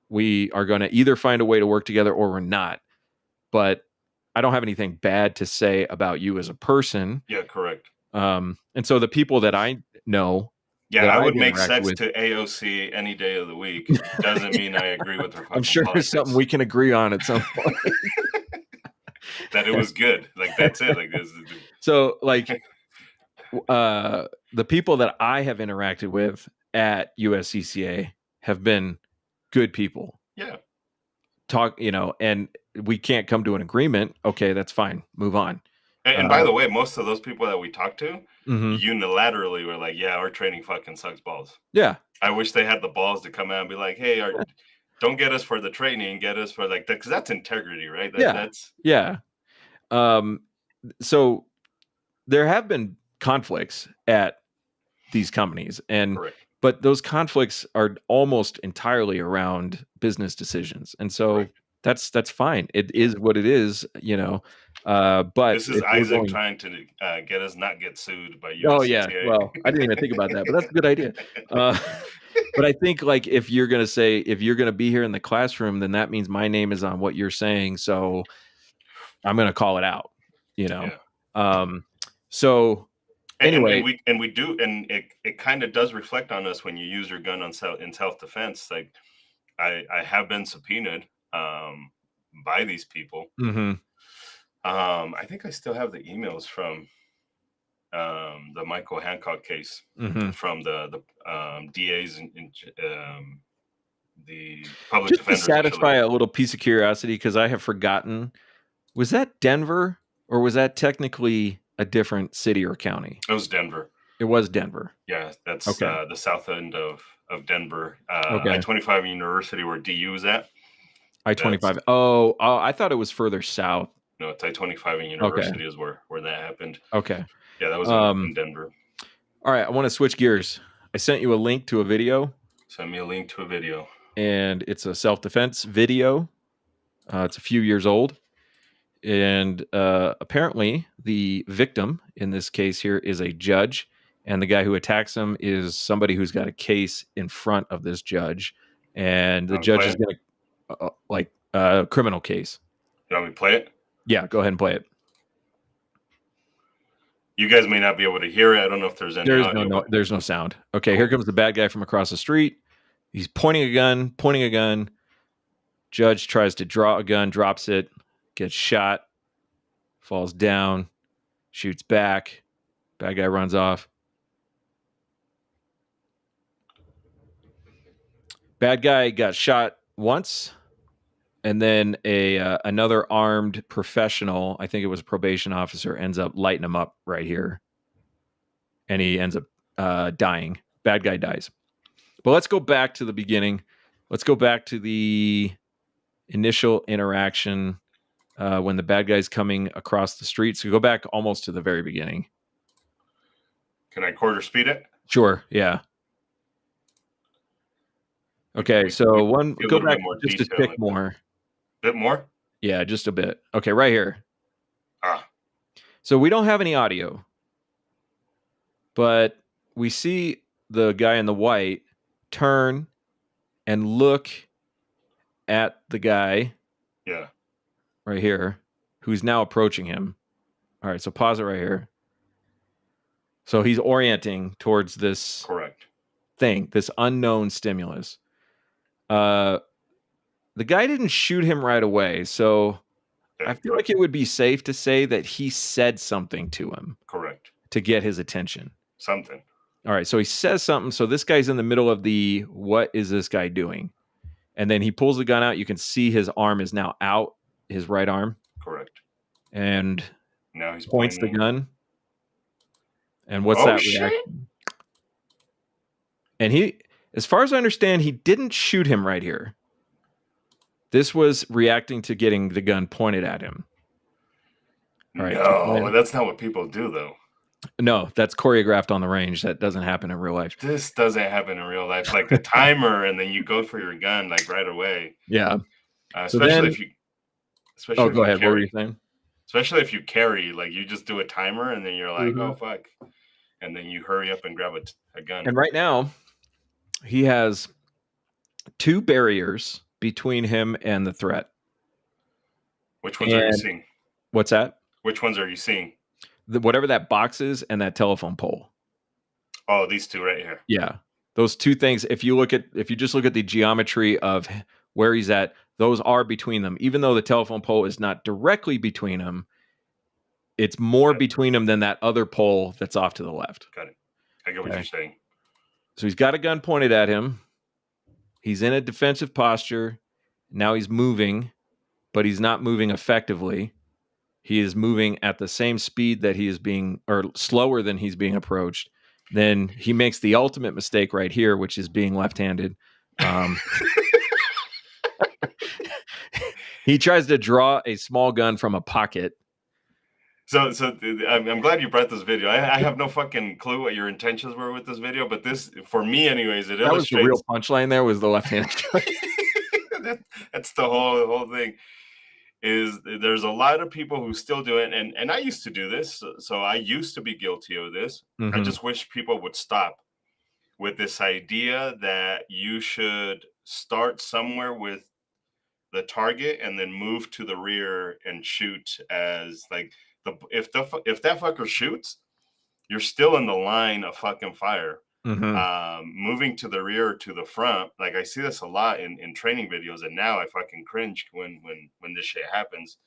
we are going to either find a way to work together or we're not. But I don't have anything bad to say about you as a person. Yeah, correct. And so the people that I know, yeah, I would make sex to AOC any day of the week. Doesn't mean I agree with her. I'm sure politics. There's something we can agree on at some point. That it was good. Like, that's it. Like this. So, like, the people that I have interacted with at USCCA have been good people. Yeah. Talk, and we can't come to an agreement. Okay, that's fine. Move on. And by the way, most of those people that we talked to unilaterally were like, yeah, our training fucking sucks balls. Yeah. I wish they had the balls to come out and be like, hey, don't get us for the training, get us for like that, because that's integrity, right? Yeah. So there have been conflicts at these companies, but those conflicts are almost entirely around business decisions, and so that's fine. It is what it is, but this is Isaac trying to get us not get sued by USCCA. Oh yeah, well, I didn't even think about that, but that's a good idea. But I think, like, if you're going to be here in the classroom, then that means my name is on what you're saying, so I'm going to call it out, So anyway, and we do, and it kind of does reflect on us when you use your gun in self-defense. Like, I have been subpoenaed by these people. I think I still have the emails from the Michael Hancock case from the DAs and the public just defenders. To satisfy a little piece of curiosity, because I have forgotten, was that Denver or was that technically a different city or county? It was Denver. It was Denver. Yeah, that's the south end of Denver. I-25 University, where DU is at. I-25. Oh, I thought it was further south. No, it's I-25 University is where that happened. Okay. Yeah, that was in Denver. All right, I want to switch gears. I sent you a link to a video. Send me a link to a video. And it's a self-defense video. It's a few years old. And apparently the victim in this case here is a judge. And the guy who attacks him is somebody who's got a case in front of this judge. And the judge is going to, a criminal case. You want me to play it? Yeah, go ahead and play it. You guys may not be able to hear it. I don't know if there's any audio. There's no sound. Okay, here comes the bad guy from across the street. He's pointing a gun. Judge tries to draw a gun, drops it, gets shot, falls down, shoots back. Bad guy runs off. Bad guy got shot once, and then another armed professional, I think it was a probation officer, ends up lighting him up right here. And he ends up dying. Bad guy dies. But let's go back to the beginning. Let's go back to the initial interaction when the bad guy's coming across the street. So go back almost to the very beginning. Can I quarter speed it? Sure, yeah. Okay, so go back just a tick more. Bit more? Yeah, just a bit. Okay, right here. Ah. So we don't have any audio, but we see the guy in the white turn and look at the guy. Yeah. Right here, who's now approaching him. All right, so pause it right here. So he's orienting towards this thing, this unknown stimulus. The guy didn't shoot him right away, so I feel like it would be safe to say that he said something to him. Correct. To get his attention. Something. All right, so he says something. So this guy's in the middle of what is this guy doing? And then he pulls the gun out. You can see his arm is now out, his right arm. Correct. And now he points the gun. And what's that reaction? And he, as far as I understand, he didn't shoot him right here. This was reacting to getting the gun pointed at him. All right, no, that's not what people do, though. No, that's choreographed on the range. That doesn't happen in real life. This doesn't happen in real life. Like the timer, and then you go for your gun like right away. Yeah. So especially then, if you, oh, especially if go you ahead. What were you carry, saying? especially if you carry, like you just do a timer and then you're like, Mm-hmm. oh fuck, and then you hurry up and grab a gun. And right now, he has 2 barriers between him and the threat. Which ones are you And seeing? what's that? Which ones are you seeing? Whatever that box is and that telephone pole. Oh, these two right here. Yeah. Those 2 things, if you just look at the geometry of where he's at, those are between them. Even though the telephone pole is not directly between them, it's more between them than that other pole that's off to the left. Got it. I get what you're saying. So he's got a gun pointed at him. He's in a defensive posture. Now he's moving, but he's not moving effectively. He is moving at the same speed that he is being, or slower than he's being approached. Then he makes the ultimate mistake right here, which is being left-handed. He tries to draw a small gun from a pocket. So I'm glad you brought this video. I have no fucking clue what your intentions were with this video, but this, for me anyways, it That was the real illustrates. punchline there, was the left-handed choice. That's the whole thing. Is there's a lot of people who still do it, and I used to do this, so I used to be guilty of this. I Mhm. just wish people would stop with this idea that you should start somewhere with the target and then move to the rear and shoot as like if that fucker shoots, you're still in the line of fucking fire. Mhm. Moving to the rear or to the front, like I see this a lot in training videos, and now I fucking cringe when this shit happens.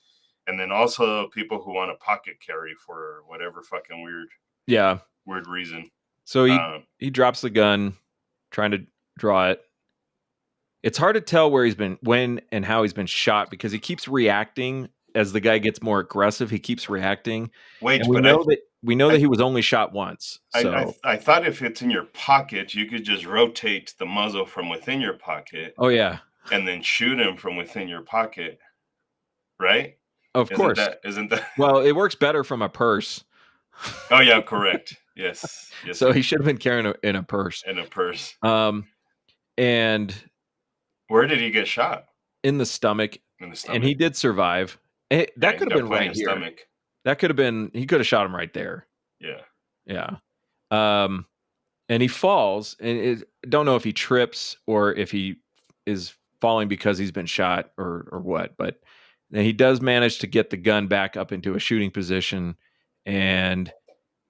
And then also people who want to pocket carry for whatever fucking weird reason. So he drops the gun, trying to draw it. It's hard to tell when and how he's been shot, because he keeps reacting as the guy gets more aggressive. He keeps reacting. Wait, and we know that he was only shot once. So I thought if it's in your pocket, you could just rotate the muzzle from within your pocket. Oh yeah, and then shoot him from within your pocket, right? Of course. Isn't that? Well, it works better from a purse. Oh yeah, correct. Yes. So he should have been carrying in a purse. In a purse. And where did he get shot? In the stomach. In the stomach. And he did survive. That could have been right here. Stomach. That could have been. He could have shot him right there. Yeah. Yeah. And he falls, and don't know if he trips or if he is falling because he's been shot or what, but then he does manage to get the gun back up into a shooting position, and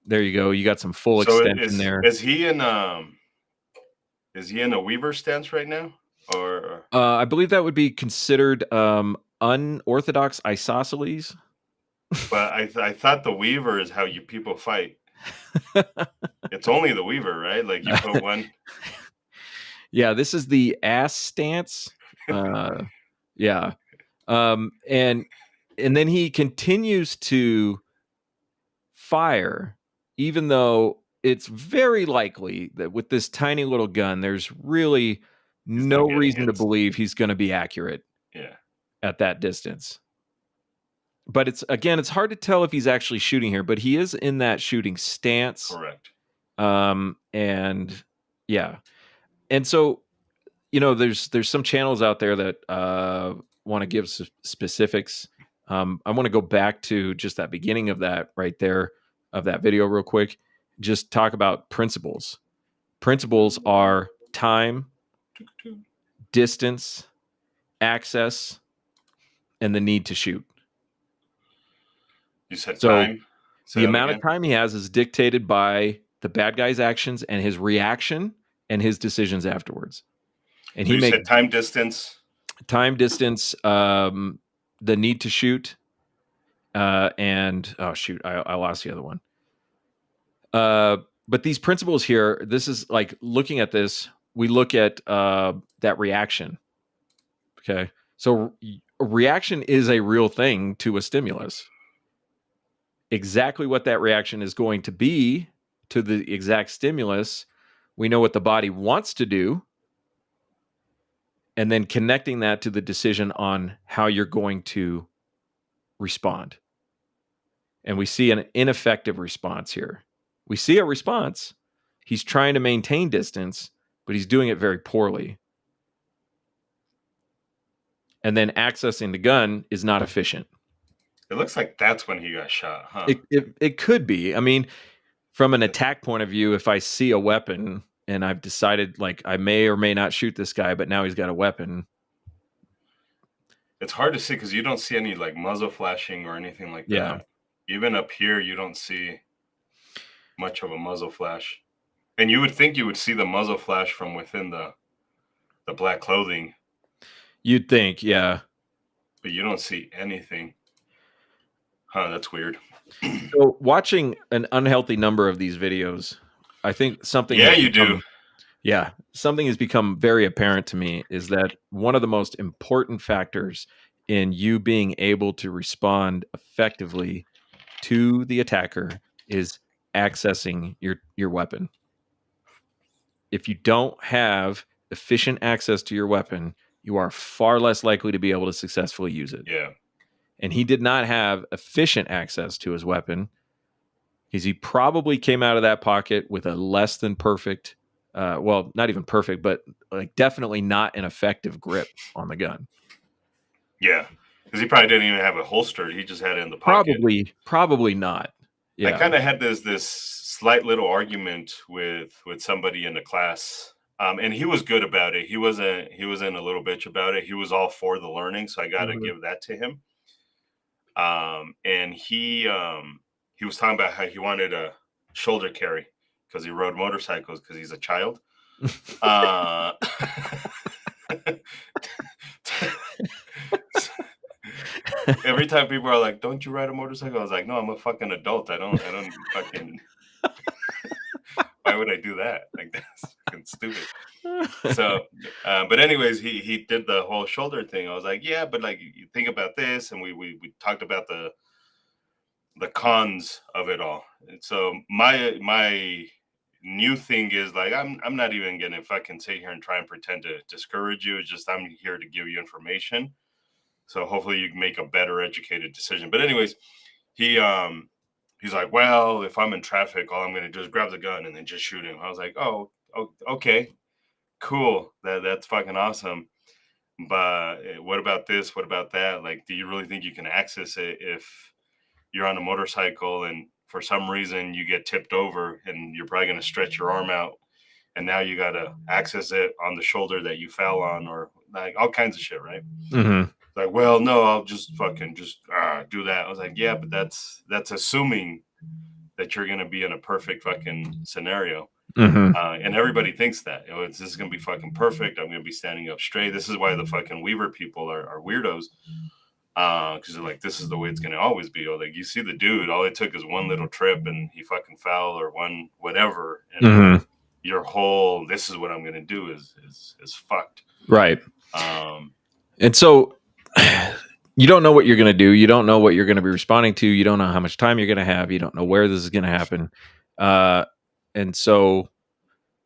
there you go. You got some full extension there. Is he in a Weaver stance right now? Or I believe that would be considered unorthodox isosceles. But I thought the Weaver is how people fight. It's only the Weaver, right? Like you put one. Yeah, this is the ass stance. Yeah. And then he continues to fire, even though it's very likely that with this tiny little gun, there's really no reason to believe he's going to be accurate. Yeah. At that distance. But it's hard to tell if he's actually shooting here, but he is in that shooting stance. Correct. And yeah. And so, there's some channels out there that want to give specifics. I want to go back to just that beginning of that right there, of that video real quick. Just talk about principles. Principles are time, distance, access, and the need to shoot. You said time. The amount of time he has is dictated by the bad guy's actions and his reaction and his decisions afterwards. And he said time, distance, the need to shoot, and oh shoot, I lost the other one. But these principles here, this is like looking at this. We look at that reaction. Okay, so a reaction is a real thing to a stimulus. Exactly what that reaction is going to be to the exact stimulus, we know what the body wants to do, and then connecting that to the decision on how you're going to respond. And we see an ineffective response here. We see a response. He's trying to maintain distance, but he's doing it very poorly. and then accessing the gun is not efficient. It looks like that's when he got shot, huh? It could be. I mean, from an attack point of view, if I see a weapon and I've decided like I may or may not shoot this guy, but now he's got a weapon. It's hard to see because you don't see any like muzzle flashing or anything like that. Even up here, you don't see much of a muzzle flash. And you would think you would see the muzzle flash from within the black clothing. You'd think, yeah. But you don't see anything. Huh, that's weird. So watching an unhealthy number of these videos, I think something... Yeah, you do. Yeah, something has become very apparent to me is that one of the most important factors in you being able to respond effectively to the attacker is accessing your weapon. If you don't have efficient access to your weapon, you are far less likely to be able to successfully use it. Yeah. And he did not have efficient access to his weapon because he probably came out of that pocket with a less than perfect, well, not even perfect, but like definitely not an effective grip on the gun. Yeah, because he probably didn't even have it holstered. He just had it in the pocket. Probably not. Yeah. I kind of had this slight little argument with somebody in the class, and he was good about it. He wasn't a little bitch about it. He was all for the learning, so I got to give that to him. And he was talking about how he wanted a shoulder carry because he rode motorcycles because he's a child. Every time people are like, "Don't you ride a motorcycle?" I was like, "No, I'm a fucking adult. I don't fucking. Why would I do that? Like that's fucking stupid." So, but anyways, he did the whole shoulder thing. I was like, "Yeah, but like you think about this," and we talked about the cons of it all. And so my new thing is like I'm not even gonna fucking sit here and try and pretend to discourage you. It's just I'm here to give you information. So hopefully you can make a better educated decision. But anyways, he's like, well, if I'm in traffic, all I'm gonna do is grab the gun and then just shoot him. I was like, oh okay, cool. That's fucking awesome. But what about this? What about that? Like, do you really think you can access it if you're on a motorcycle and for some reason you get tipped over and you're probably going to stretch your arm out and now you got to access it on the shoulder that you fell on or like all kinds of shit, right? Mm-hmm. Like, well, no, I'll just fucking do that. I was like, yeah, but that's assuming that you're going to be in a perfect fucking scenario. Mm-hmm. And everybody thinks that, this is going to be fucking perfect. I'm going to be standing up straight. This is why the fucking Weaver people are weirdos. Because they're like, this is the way it's going to always be. Or like, you see the dude, all it took is one little trip and he fucking fell or one whatever. And your whole, this is what I'm going to do is fucked. Right. And so you don't know what you're going to do. You don't know what you're going to be responding to. You don't know how much time you're going to have. You don't know where this is going to happen. And so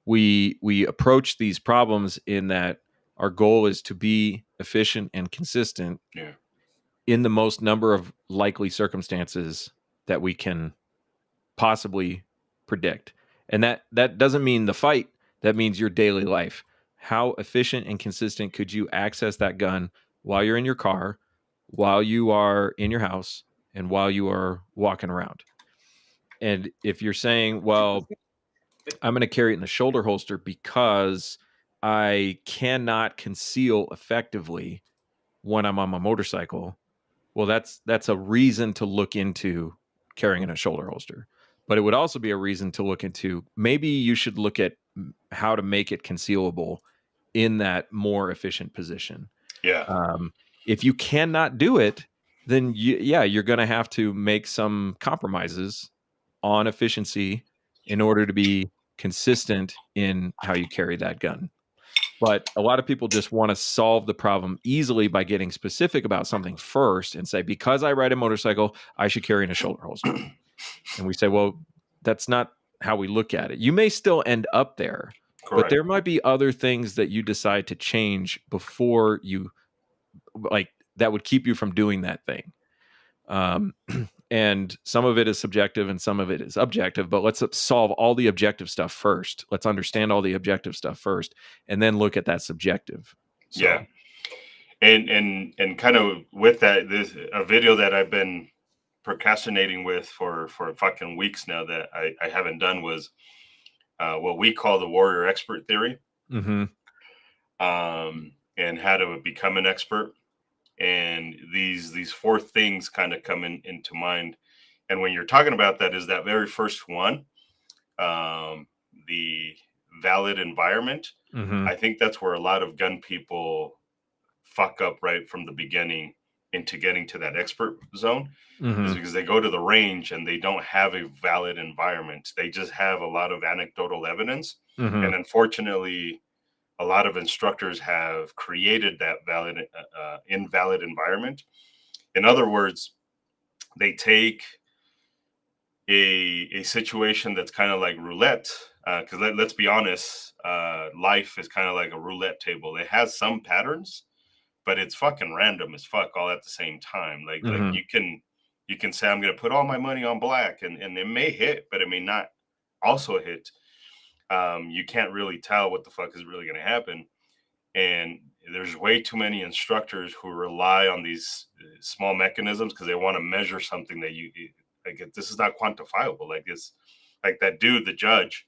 we approach these problems in that our goal is to be efficient and consistent in the most number of likely circumstances that we can possibly predict. And that doesn't mean the fight. That means your daily life. How efficient and consistent could you access that gun while you're in your car, while you are in your house, and while you are walking around? And if you're saying, well, I'm going to carry it in the shoulder holster because I cannot conceal effectively when I'm on my motorcycle, well, that's a reason to look into carrying in a shoulder holster. But it would also be a reason to look into, maybe you should look at how to make it concealable in that more efficient position. Yeah. If you cannot do it, then you're going to have to make some compromises on efficiency in order to be consistent in how you carry that gun. But a lot of people just want to solve the problem easily by getting specific about something first and say, because I ride a motorcycle, I should carry in a shoulder holster. And we say, well, that's not how we look at it. You may still end up there, Correct. But there might be other things that you decide to change before you, like, that would keep you from doing that thing. And some of it is subjective and some of it is objective, but let's solve all the objective stuff first. Let's understand all the objective stuff first and then look at that subjective. So. Yeah. And kind of with that, this a video that I've been procrastinating with for fucking weeks now that I haven't done was what we call the warrior expert theory, Mm-hmm. And how to become an expert. And these four things kind of come into mind. And when you're talking about that, is that very first one, um, the valid environment. Mm-hmm. I think that's where a lot of gun people fuck up right from the beginning into getting to that expert zone, is Mm-hmm. because they go to the range and they don't have a valid environment. They just have a lot of anecdotal evidence. Mm-hmm. And unfortunately, a lot of instructors have created that invalid environment. In other words, they take a situation that's kind of like roulette, because let's be honest, life is kind of like a roulette table. It has some patterns, but it's fucking random as fuck all at the same time. Like Mm-hmm. you can say I'm gonna put all my money on black, and it may hit, but it may not also hit. You can't really tell what the fuck is really gonna happen. And there's way too many instructors who rely on these small mechanisms because they want to measure something that like. This is not quantifiable. Like this, like that dude, the judge.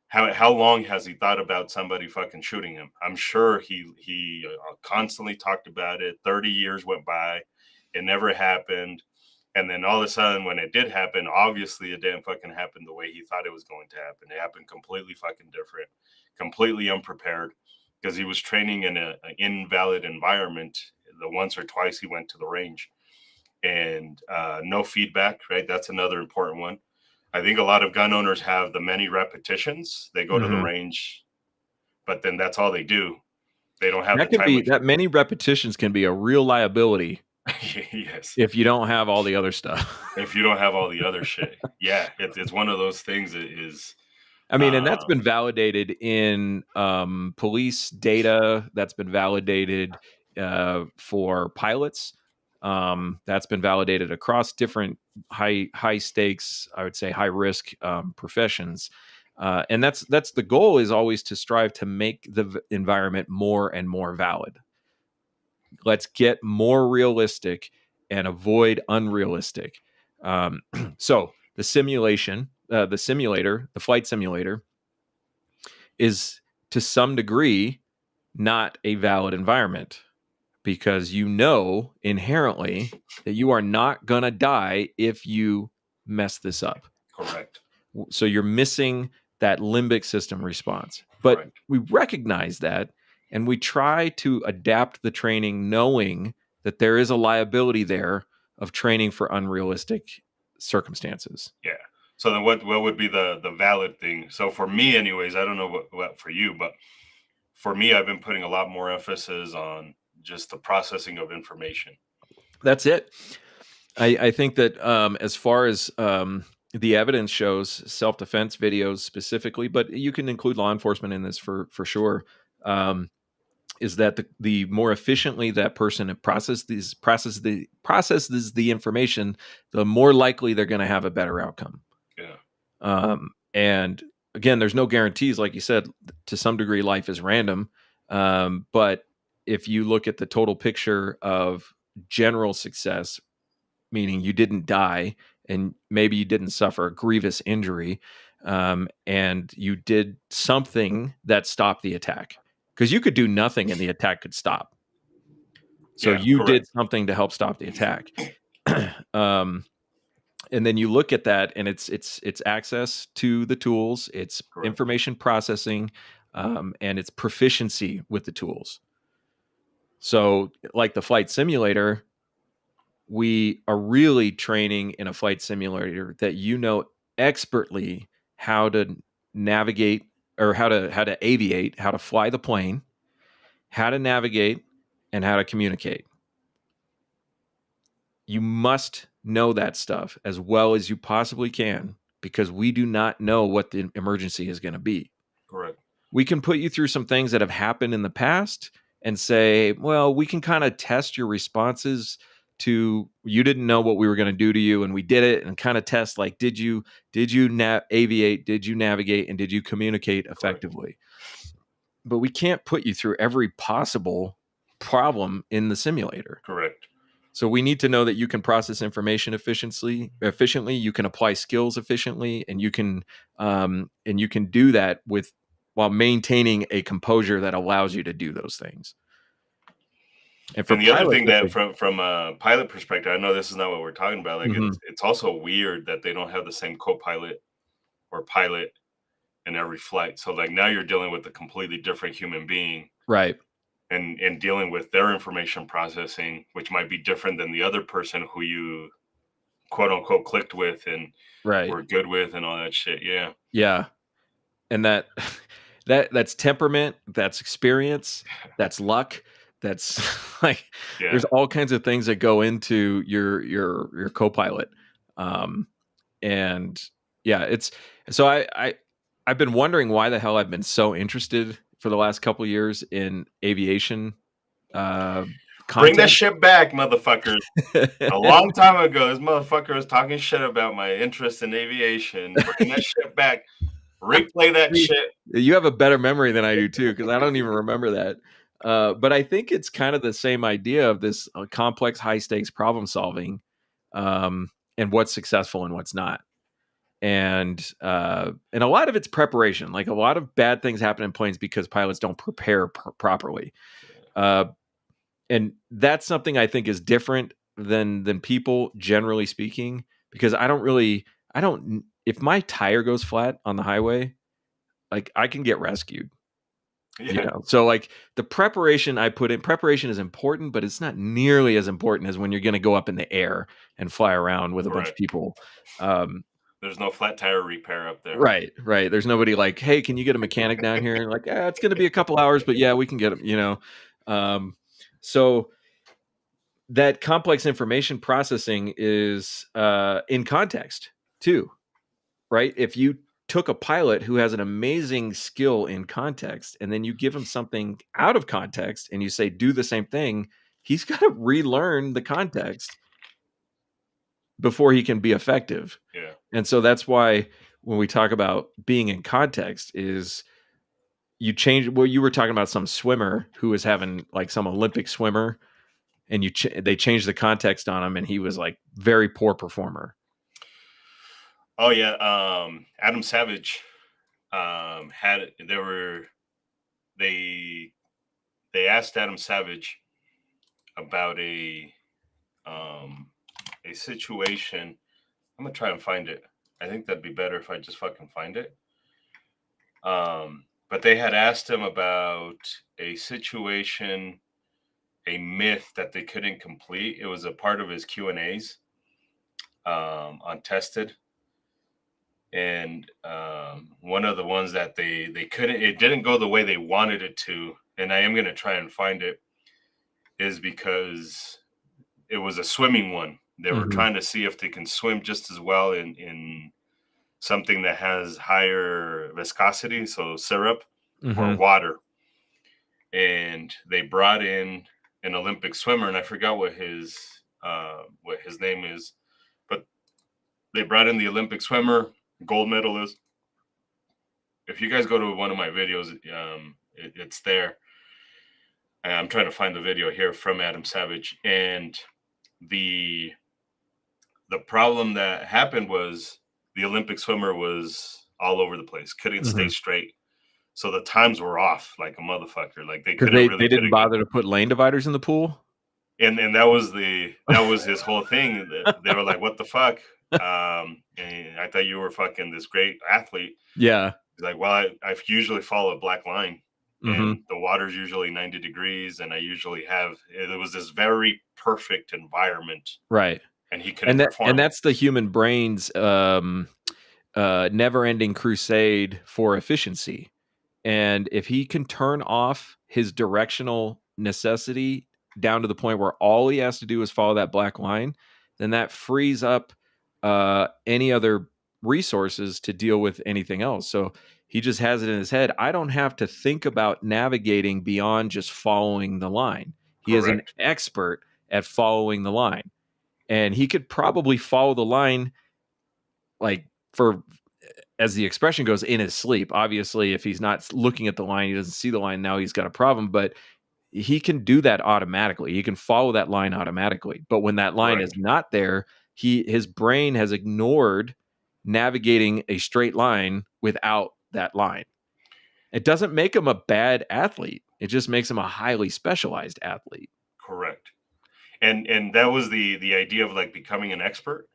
How long has he thought about somebody fucking shooting him? I'm sure he constantly talked about it. 30 years went by, it never happened, and then all of a sudden, when it did happen, obviously it didn't fucking happen the way he thought it was going to happen. It happened completely fucking different, completely unprepared, because he was training in an invalid environment. The once or twice he went to the range, and no feedback. Right, that's another important one. I think a lot of gun owners have the many repetitions. They go to the Mm-hmm. range, but then that's all they do. They don't have the That can time be with that many repetitions can be a real liability yes. if you don't have all the other stuff. If you don't have all the other shit. Yeah, it's one of those things that is I mean, and that's um been validated in police data. That's been validated for pilots. That's been validated across different high stakes, I would say high risk professions. And that's the goal, is always to strive to make the environment more and more valid. Let's get more realistic and avoid unrealistic. So the simulator, the flight simulator, is to some degree not a valid environment, because you know inherently that you are not going to die if you mess this up. correct. So you're missing that limbic system response. But Correct. we recognize that, and we try to adapt the training knowing that there is a liability there of training for unrealistic circumstances. Yeah. So then what would be the valid thing? So for me anyways, I don't know what for you, but for me I've been putting a lot more emphasis on just the processing of information. That's it. I think that as far as the evidence shows, self-defense videos specifically, but you can include law enforcement in this for sure, is that the more efficiently that person processes the information, the more likely they're going to have a better outcome. Yeah. And again, there's no guarantees. Like you said, to some degree, life is random. But if you look at the total picture of general success, meaning you didn't die and maybe you didn't suffer a grievous injury, and you did something that stopped the attack, because you could do nothing and the attack could stop. So Yeah, you did correct. something to help stop the attack. And then you look at that, and it's access to the tools, it's Correct. information processing, and it's proficiency with the tools. So, like the flight simulator, we are really training in a flight simulator that expertly how to navigate, or how to aviate, how to fly the plane, how to navigate, and how to communicate. You must know that stuff as well as you possibly can, because we do not know what the emergency is going to be. Correct. We can put you through some things that have happened in the past and say, well, we can kind of test your responses to, you didn't know what we were going to do to you, and we did it, and kind of test, like, did you aviate, did you navigate, and did you communicate Correct. effectively? But we can't put you through every possible problem in the simulator. Correct. So we need to know that you can process information efficiently. You can apply skills efficiently, and you can do that while maintaining a composure that allows you to do those things. And the other thing that from a pilot perspective, I know this is not what we're talking about. Like it's also weird that they don't have the same co-pilot or pilot in every flight. So like now you're dealing with a completely different human being, right? And dealing with their information processing, which might be different than the other person who you quote unquote clicked with and were good with and all that shit. Yeah. Yeah. And that's temperament, that's experience, that's luck, that's like there's all kinds of things that go into your co-pilot. And yeah, it's so I've been wondering why the hell I've been so interested for the last couple of years in aviation. Bring that shit back, motherfuckers. A long time ago, this motherfucker was talking shit about my interest in aviation. Bring that shit back. Replay that shit. You have a better memory than I do too, because I don't even remember that. But I think it's kind of the same idea of this complex, high stakes problem solving, and what's successful and what's not. And a lot of it's preparation. Like a lot of bad things happen in planes because pilots don't prepare properly. And that's something I think is different than people generally speaking, because if my tire goes flat on the highway, like I can get rescued. Yeah. So like the preparation is important, but it's not nearly as important as when you're going to go up in the air and fly around with a bunch of people. There's no flat tire repair up there. Right. There's nobody like, hey, can you get a mechanic down here? And like, it's going to be a couple hours, but yeah, we can get them, so that complex information processing is in context too, right? If you took a pilot who has an amazing skill in context and then you give him something out of context and you say, do the same thing, he's got to relearn the context before he can be effective. Yeah. And so that's why when we talk about being in context is you change. Well, you were talking about some swimmer who was having like some Olympic swimmer, and they changed the context on him, and he was like very poor performer. Oh yeah, Adam Savage they asked Adam Savage about a situation. I'm gonna try and find it. I think that'd be better if I just fucking find it. But they had asked him about a situation, a myth that they couldn't complete. It was a part of his Q&As on Tested. And one of the ones that they couldn't, it didn't go the way they wanted it to, and I am going to try and find it, is because it was a swimming one. They were trying to see if they can swim just as well in something that has higher viscosity, so syrup or water. And they brought in an Olympic swimmer, and I forgot what his name is, but they brought in the Olympic swimmer, gold medalist. If you guys go to one of my videos, it's there. I'm trying to find the video here from Adam Savage, and the problem that happened was the Olympic swimmer was all over the place, couldn't stay straight. So the times were off like a motherfucker. Like they didn't bother to put lane dividers in the pool. And that was his whole thing. They were like, "What the fuck?" And I thought you were fucking this great athlete. Yeah. He's like, well, I usually follow a black line, and the water's usually 90 degrees, and I usually it was this very perfect environment. Right. And he couldn't perform. And that's the human brain's never-ending crusade for efficiency. And if he can turn off his directional necessity down to the point where all he has to do is follow that black line, then that frees up any other resources to deal with anything else. So he just has it in his head. I don't have to think about navigating beyond just following the line. He is an expert at following the line. And he could probably follow the line, like, as the expression goes, in his sleep. Obviously, if he's not looking at the line, he doesn't see the line, now he's got a problem. But he can do that automatically. He can follow that line automatically. But when that line is not there, his brain has ignored navigating a straight line without that line. It doesn't make him a bad athlete. It just makes him a highly specialized athlete. Correct. And that was the idea of like becoming an expert,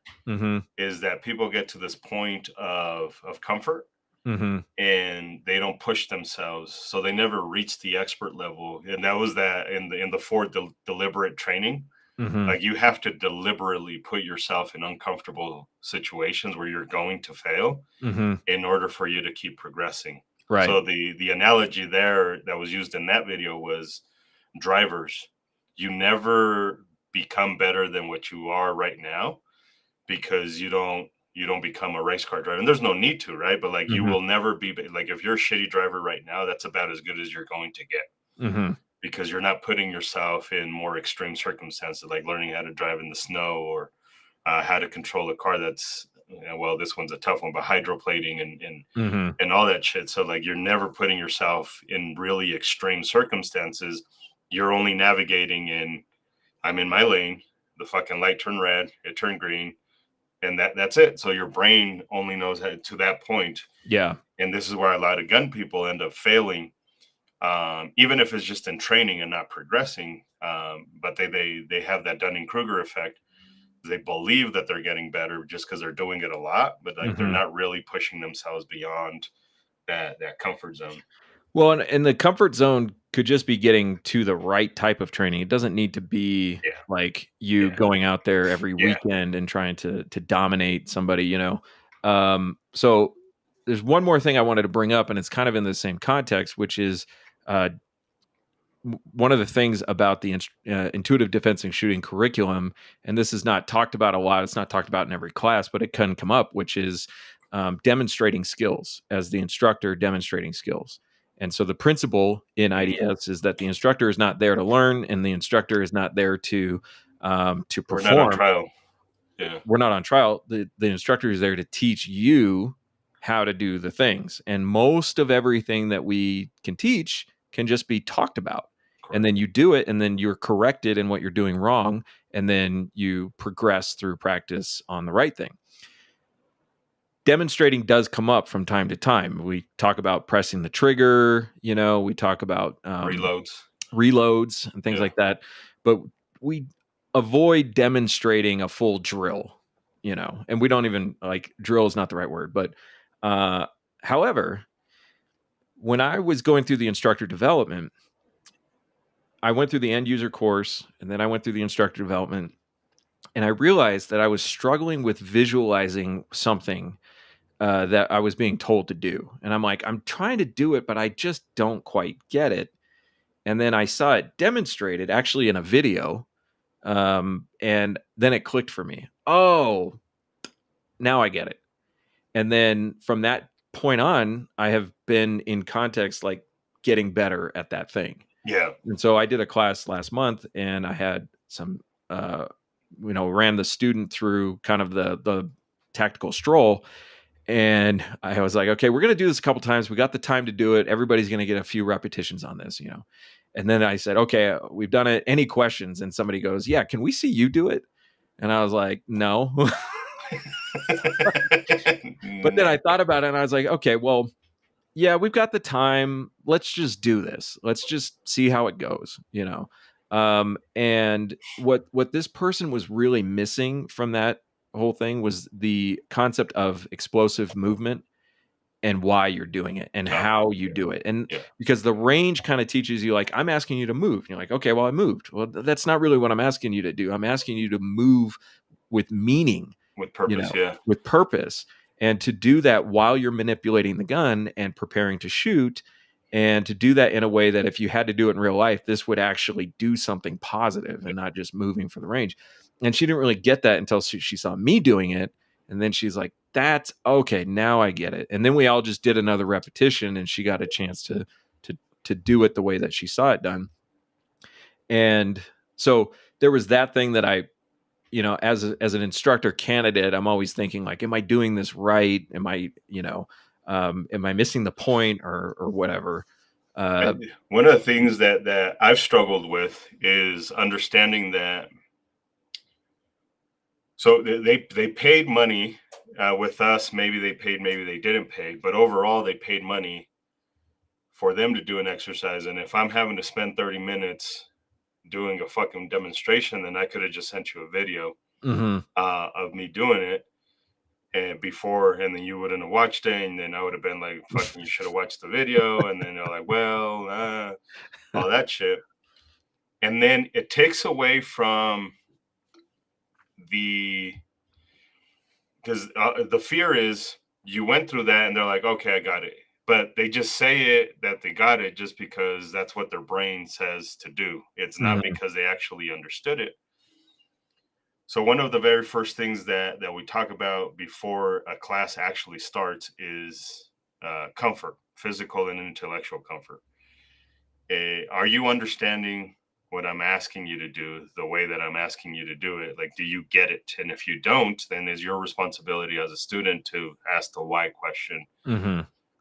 is that people get to this point of comfort, and they don't push themselves, so they never reach the expert level. And that was that in the four deliberate training. Like, you have to deliberately put yourself in uncomfortable situations where you're going to fail in order for you to keep progressing. Right. So the analogy there that was used in that video was drivers. You never become better than what you are right now, because you don't become a race car driver, and there's no need to, right? But like, you will never be like, if you're a shitty driver right now, that's about as good as you're going to get, because you're not putting yourself in more extreme circumstances, like learning how to drive in the snow, or how to control a car that's, well, this one's a tough one, but hydroplating and all that shit. So like, you're never putting yourself in really extreme circumstances. You're only navigating in, I'm in my lane, the fucking light turned red, it turned green, and that's it. So your brain only knows how to that point. Yeah. And this is where a lot of gun people end up failing, even if it's just in training and not progressing. But they have that Dunning-Kruger effect. They believe that they're getting better just because they're doing it a lot, but like, they're not really pushing themselves beyond that comfort zone. Well, and the comfort zone could just be getting to the right type of training. It doesn't need to be like you going out there every weekend and trying to dominate somebody, you know. So there's one more thing I wanted to bring up, and it's kind of in the same context, which is one of the things about the intuitive defense and shooting curriculum, and this is not talked about a lot. It's not talked about in every class, but it can come up, which is demonstrating skills, as the instructor demonstrating skills. And so the principle in IDS is that the instructor is not there to learn, and the instructor is not there to perform. We're not on trial. Yeah. We're not on trial. The instructor is there to teach you how to do the things. And most of everything that we can teach can just be talked about. Correct. And then you do it, and then you're corrected in what you're doing wrong, and then you progress through practice on the right thing. Demonstrating does come up from time to time. We talk about pressing the trigger, you know, we talk about reloads and things like that, but we avoid demonstrating a full drill, you know, and we don't even, like, drill is not the right word, but however, when I was going through the instructor development, I went through the end user course, and then I went through the instructor development, and I realized that I was struggling with visualizing something that I was being told to do. And I'm like, I'm trying to do it, but I just don't quite get it. And then I saw it demonstrated actually in a video. And then it clicked for me. Oh, now I get it. And then from that point on, I have been in context, like, getting better at that thing. Yeah. And so I did a class last month, and I had some, ran the student through kind of the tactical stroll. And I was like, okay, we're going to do this a couple times. We got the time to do it. Everybody's going to get a few repetitions on this, you know? And then I said, okay, we've done it. Any questions? And somebody goes, yeah, can we see you do it? And I was like, no. But then I thought about it, and I was like, okay, well, yeah, we've got the time. Let's just do this. Let's just see how it goes, you know? And what this person was really missing from that whole thing was the concept of explosive movement and why you're doing it and how you do it. And because the range kind of teaches you, like, I'm asking you to move. And you're like, okay, well, I moved. Well, that's not really what I'm asking you to do. I'm asking you to move with meaning, with purpose, with purpose. And to do that while you're manipulating the gun and preparing to shoot, and to do that in a way that if you had to do it in real life, this would actually do something positive and not just moving for the range. And she didn't really get that until she saw me doing it. And then she's like, that's okay. Now I get it. And then we all just did another repetition, and she got a chance to do it the way that she saw it done. And so there was that thing that I, you know, as an instructor candidate, I'm always thinking, like, am I doing this right? Am I, am I missing the point or whatever? One of the things that I've struggled with is understanding that. So they paid money with us. Maybe they paid, maybe they didn't pay, but overall they paid money for them to do an exercise. And if I'm having to spend 30 minutes doing a fucking demonstration, then I could have just sent you a video of me doing it and before, and then you wouldn't have watched it, and then I would have been like, "Fucking, you should have watched the video." And then they're like, "Well, all that shit," and then it takes away from the because the fear is you went through that, and they're like, "Okay, I got it." But they just say it that they got it just because that's what their brain says to do. It's not because they actually understood it. So one of the very first things that we talk about before a class actually starts is comfort, physical and intellectual comfort. Are you understanding what I'm asking you to do the way that I'm asking you to do it? Like, do you get it? And if you don't, then it's your responsibility as a student to ask the why question.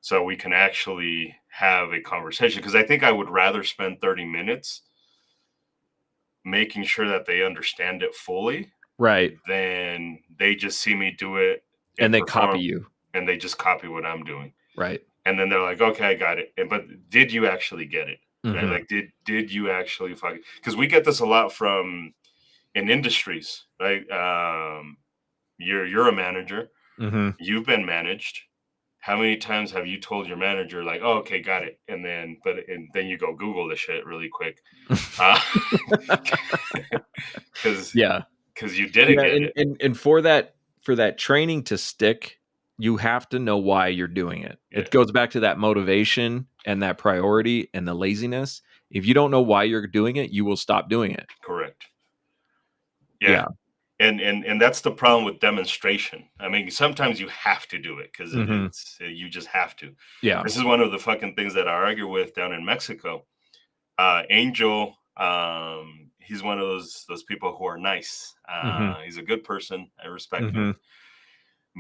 So we can actually have a conversation. Because I think I would rather spend 30 minutes making sure that they understand it fully, right? Then they just see me do it and they copy you, and they just copy what I'm doing, right? And then they're like, "Okay, I got it." But did you actually get it? Right? Like, did you actually fucking? Because we get this a lot from in industries, right? You're a manager. You've been managed. How many times have you told your manager like, "Oh, okay, got it," and then you go Google the shit really quick, because you didn't get it. And for that training to stick, you have to know why you're doing it. It goes back to that motivation and that priority and the laziness. If you don't know why you're doing it, you will stop doing it. Correct. Yeah. And that's the problem with demonstration. I mean, sometimes you have to do it because you just have to. Yeah. This is one of the fucking things that I argue with down in Mexico. Angel, he's one of those people who are nice. He's a good person. I respect him.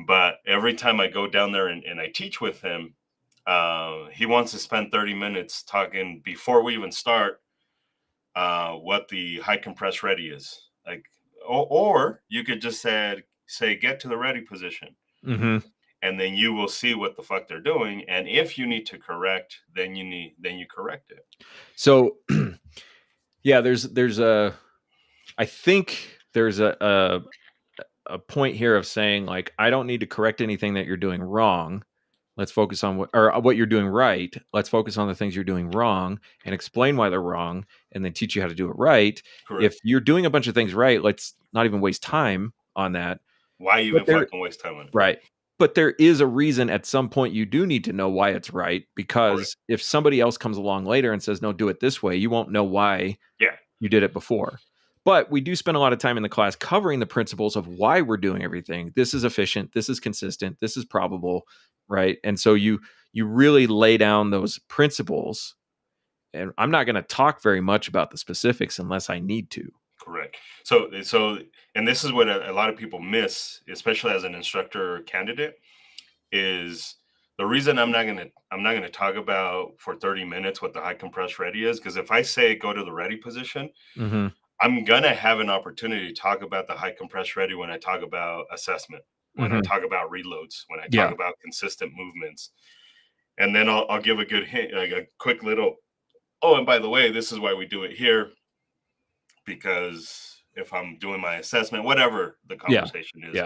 But every time I go down there and I teach with him, he wants to spend 30 minutes talking before we even start what the high compress ready is. Like, or you could just say get to the ready position, and then you will see what the fuck they're doing. And if you need to correct, then you correct it. So, yeah, I think there's a point here of saying like, I don't need to correct anything that you're doing wrong. Let's focus on what you're doing right. Let's focus on the things you're doing wrong and explain why they're wrong, and then teach you how to do it right. Correct. If you're doing a bunch of things right, let's not even waste time on that. Why even fucking waste time on it? Right. But there is a reason at some point you do need to know why it's right, because if somebody else comes along later and says, no, do it this way, you won't know why you did it before. But we do spend a lot of time in the class covering the principles of why we're doing everything. This is efficient. This is consistent. This is probable. Right. And so you really lay down those principles. And I'm not going to talk very much about the specifics unless I need to. Correct. So, and this is what a lot of people miss, especially as an instructor or candidate, is the reason I'm not gonna talk about for 30 minutes what the high compress ready is, because if I say go to the ready position, I'm gonna have an opportunity to talk about the high compress ready when I talk about assessment, when I talk about reloads, when I talk about consistent movements, and then I'll give a good hint, like a quick little. Oh, and by the way, this is why we do it here. Because if I'm doing my assessment, whatever the conversation is.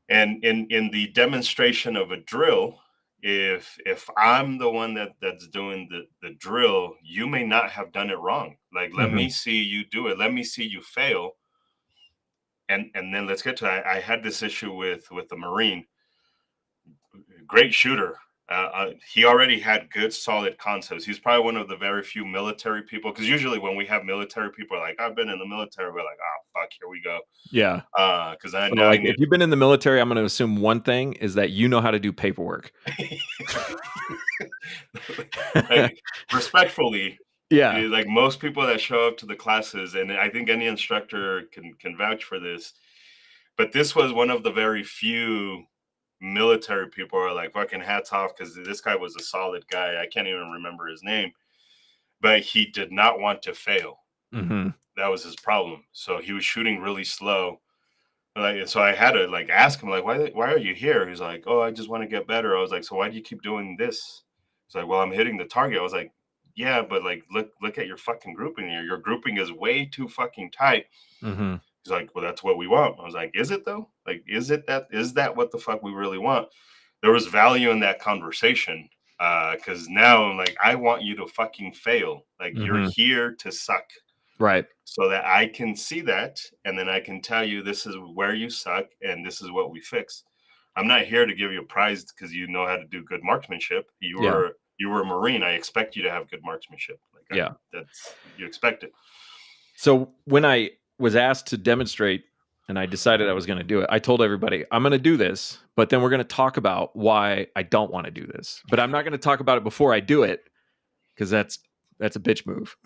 And in the demonstration of a drill, if I'm the one that's doing the drill, you may not have done it wrong. Like, let me see you do it. Let me see you fail. And then let's get to it. I had this issue with the Marine. Great shooter. He already had good, solid concepts. He's probably one of the very few military people, because usually when we have military people like, I've been in the military, we're like, oh, fuck, here we go. Yeah. Because if you've been in the military, I'm going to assume one thing is that you know how to do paperwork. Like, respectfully, yeah, like most people that show up to the classes, and I think any instructor can vouch for this, but this was one of the very few military people are like fucking hats off because this guy was a solid guy. I can't even remember his name, but he did not want to fail. Mm-hmm. That was his problem. So he was shooting really slow. Like, so I had to like ask him, like, why are you here? He's like, oh, I just want to get better. I was like, so why do you keep doing this? He's like, well, I'm hitting the target. I was like, yeah, but like, look at your fucking grouping here. Your grouping is way too fucking tight. Mm-hmm. He's like, well, that's what we want. I was like, is it though? Like, is that what the fuck we really want? There was value in that conversation. Because now, like, I want you to fucking fail. Like, Mm-hmm. you're here to suck. Right. So that I can see that, and then I can tell you this is where you suck, and this is what we fix. I'm not here to give you a prize because you know how to do good marksmanship. You were a Marine. I expect you to have good marksmanship. Like, that's you expect it. So when I was asked to demonstrate and I decided I was going to do it, I told everybody, I'm going to do this, but then we're going to talk about why I don't want to do this. But I'm not going to talk about it before I do it because that's a bitch move.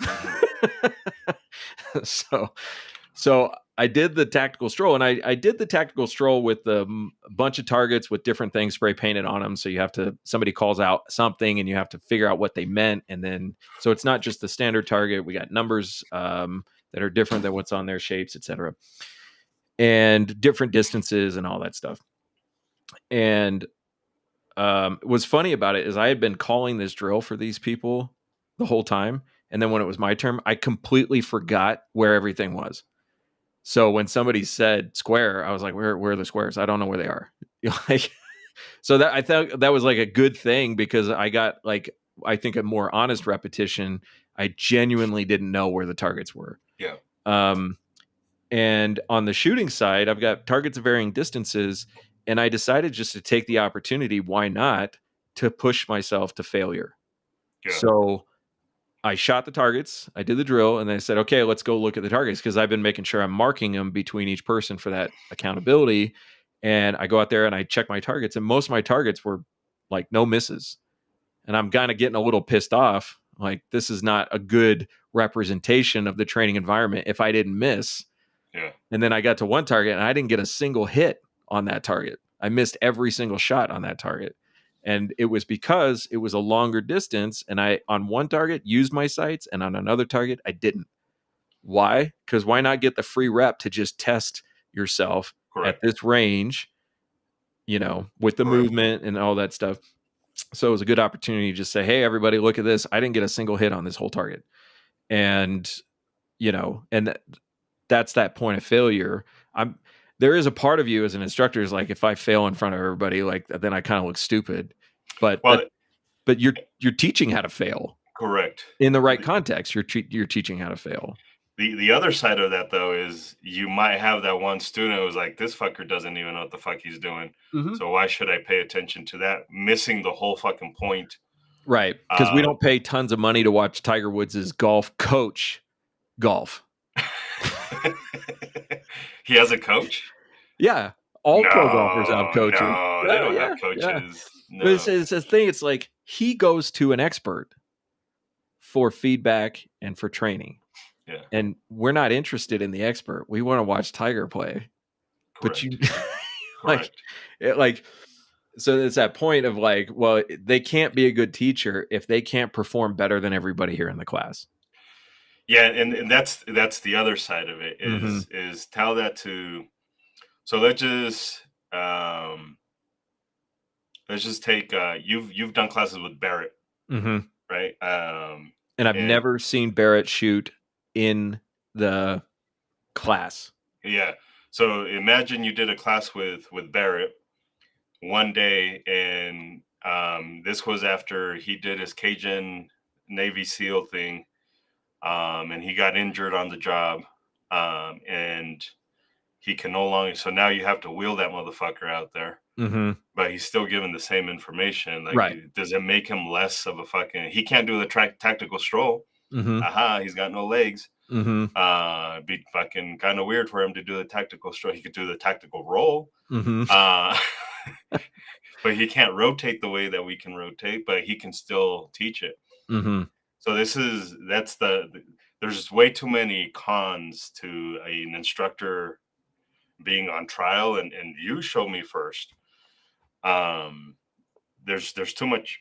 So I did the tactical stroll, and I did the tactical stroll with a bunch of targets with different things spray painted on them. So you have to, somebody calls out something and you have to figure out what they meant. And then, so it's not just the standard target. We got numbers that are different than what's on their shapes, etc., and different distances and all that stuff. And what's funny about it is I had been calling this drill for these people the whole time. And then when it was my turn, I completely forgot where everything was. So when somebody said square, I was like, where are the squares? I don't know where they are. Like, so that I thought that was like a good thing because I got like, I think a more honest repetition. I genuinely didn't know where the targets were. Yeah. And on the shooting side, I've got targets of varying distances, and I decided just to take the opportunity, why not, to push myself to failure. Yeah. So I shot the targets, I did the drill, and then I said, okay, let's go look at the targets because I've been making sure I'm marking them between each person for that accountability. And I go out there and I check my targets, and most of my targets were like no misses. And I'm kind of getting a little pissed off. Like, this is not a good representation of the training environment if I didn't miss. Yeah. And then I got to one target and I didn't get a single hit on that target. I missed every single shot on that target. And it was because it was a longer distance, and I, on one target, used my sights, and on another target, I didn't. Why? Because why not get the free rep to just test yourself at this range, you know, with the movement and all that stuff. So it was a good opportunity to just say, hey, everybody, look at this. I didn't get a single hit on this whole target. And, you know, and that's that point of failure. There is a part of you as an instructor is like, if I fail in front of everybody, like then I kind of look stupid. But you're teaching how to fail. Correct. In the right context, you're teaching how to fail. The other side of that though is you might have that one student who's like, this fucker doesn't even know what the fuck he's doing. Mm-hmm. So why should I pay attention to that? Missing the whole fucking point. Right. Because we don't pay tons of money to watch Tiger Woods' golf coach golf. He has a coach? Yeah. All pro golfers have coaches. No, they don't have coaches. Yeah. No. But it's a thing. It's like he goes to an expert for feedback and for training. Yeah. And we're not interested in the expert. We want to watch Tiger play. Correct. But you like so it's that point of like, well, they can't be a good teacher if they can't perform better than everybody here in the class. Yeah, and that's the other side of it is tell that to. So let's just take you've done classes with Barrett, right? And I've never seen Barrett shoot in the class. Yeah. So imagine you did a class with Barrett one day, and this was after he did his Cajun Navy SEAL thing. And he got injured on the job, and he can no longer. So now you have to wheel that motherfucker out there, but he's still given the same information. Like, right. Does it make him less of a fucking? He can't do the tactical stroll. He's got no legs. Be fucking kind of weird for him to do the tactical stroll. He could do the tactical roll, but he can't rotate the way that we can rotate. But he can still teach it. So there's just way too many cons to an instructor being on trial, and you show me first. um, there's too much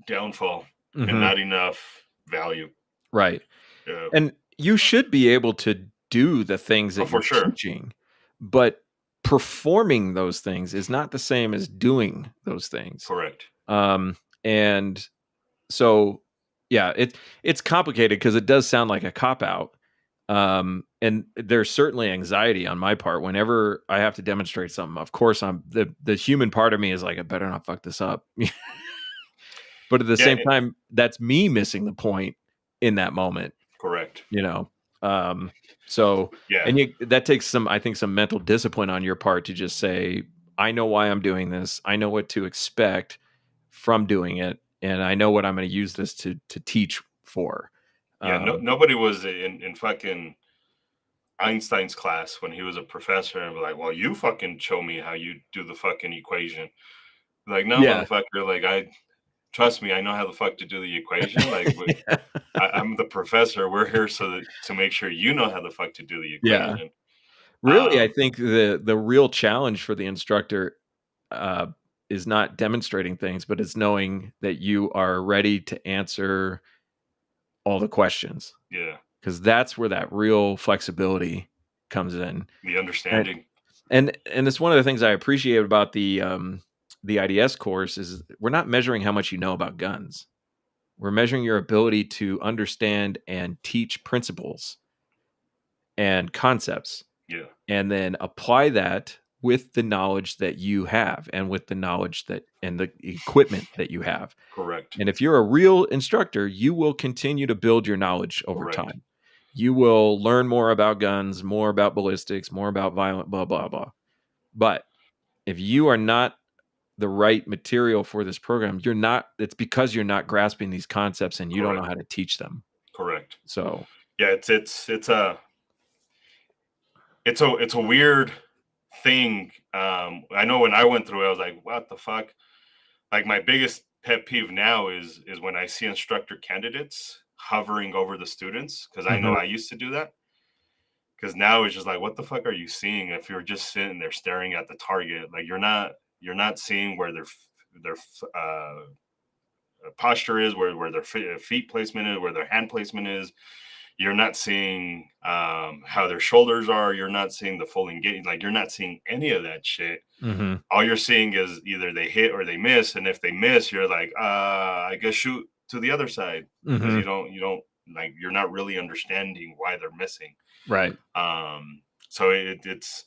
downfall and Mhm. not enough value. Right. Yeah. And you should be able to do the things Oh, that for you're sure. teaching, but performing those things is not the same as doing those things. Correct. And so, yeah, it's complicated because it does sound like a cop out. And there's certainly anxiety on my part whenever I have to demonstrate something. Of course, I'm the human part of me is like, I better not fuck this up. But at the Yeah. same time, that's me missing the point in that moment, Correct. you know. Um, so Yeah. and that takes some, I think, some mental discipline on your part to just say, I know why I'm doing this. I know what to expect from doing it, and I know what I'm going to use this to teach for. Yeah. No, Um, nobody was in fucking Einstein's class when he was a professor and be like, well, you fucking show me how you do the fucking equation. Like, no, yeah. motherfucker. Like, trust me, I know how the fuck to do the equation. Like, I'm the professor. We're here to make sure you know how the fuck to do the Yeah. equation. Really, I think the real challenge for the instructor uh, is not demonstrating things, but it's knowing that you are ready to answer all the questions, Yeah, because that's where that real flexibility comes in. the And understanding. and it's one of the things I appreciate about the IDS course is we're not measuring how much you know about guns. We're measuring your ability to understand and teach principles and concepts, Yeah, and then apply that with the knowledge that you have and with the knowledge that and the equipment that you have. correct, And if you're a real instructor, you will continue to build your knowledge over correct, time. You will learn more about guns, more about ballistics, more about violent, blah, blah, blah. But if you are not the right material for this program, it's because you're not grasping these concepts and you don't know correct, how to teach them. correct. So, Yeah, it's a weird thing. I know when I went through it, I was like, what the fuck? Like my biggest pet peeve now is when I see instructor candidates hovering over the students because I know mhm, I used to do that. Because now it's just like, what the fuck are you seeing? If you're just sitting there staring at the target, like you're not seeing where their posture is, where their feet placement is, where their hand placement is. You're not seeing how their shoulders are. You're not seeing the full engagement. Like you're not seeing any of that shit. mhm, All you're seeing is either they hit or they miss, and if they miss, you're like, I guess shoot to the other side because mhm, you don't like you're not really understanding why they're missing. right. So it's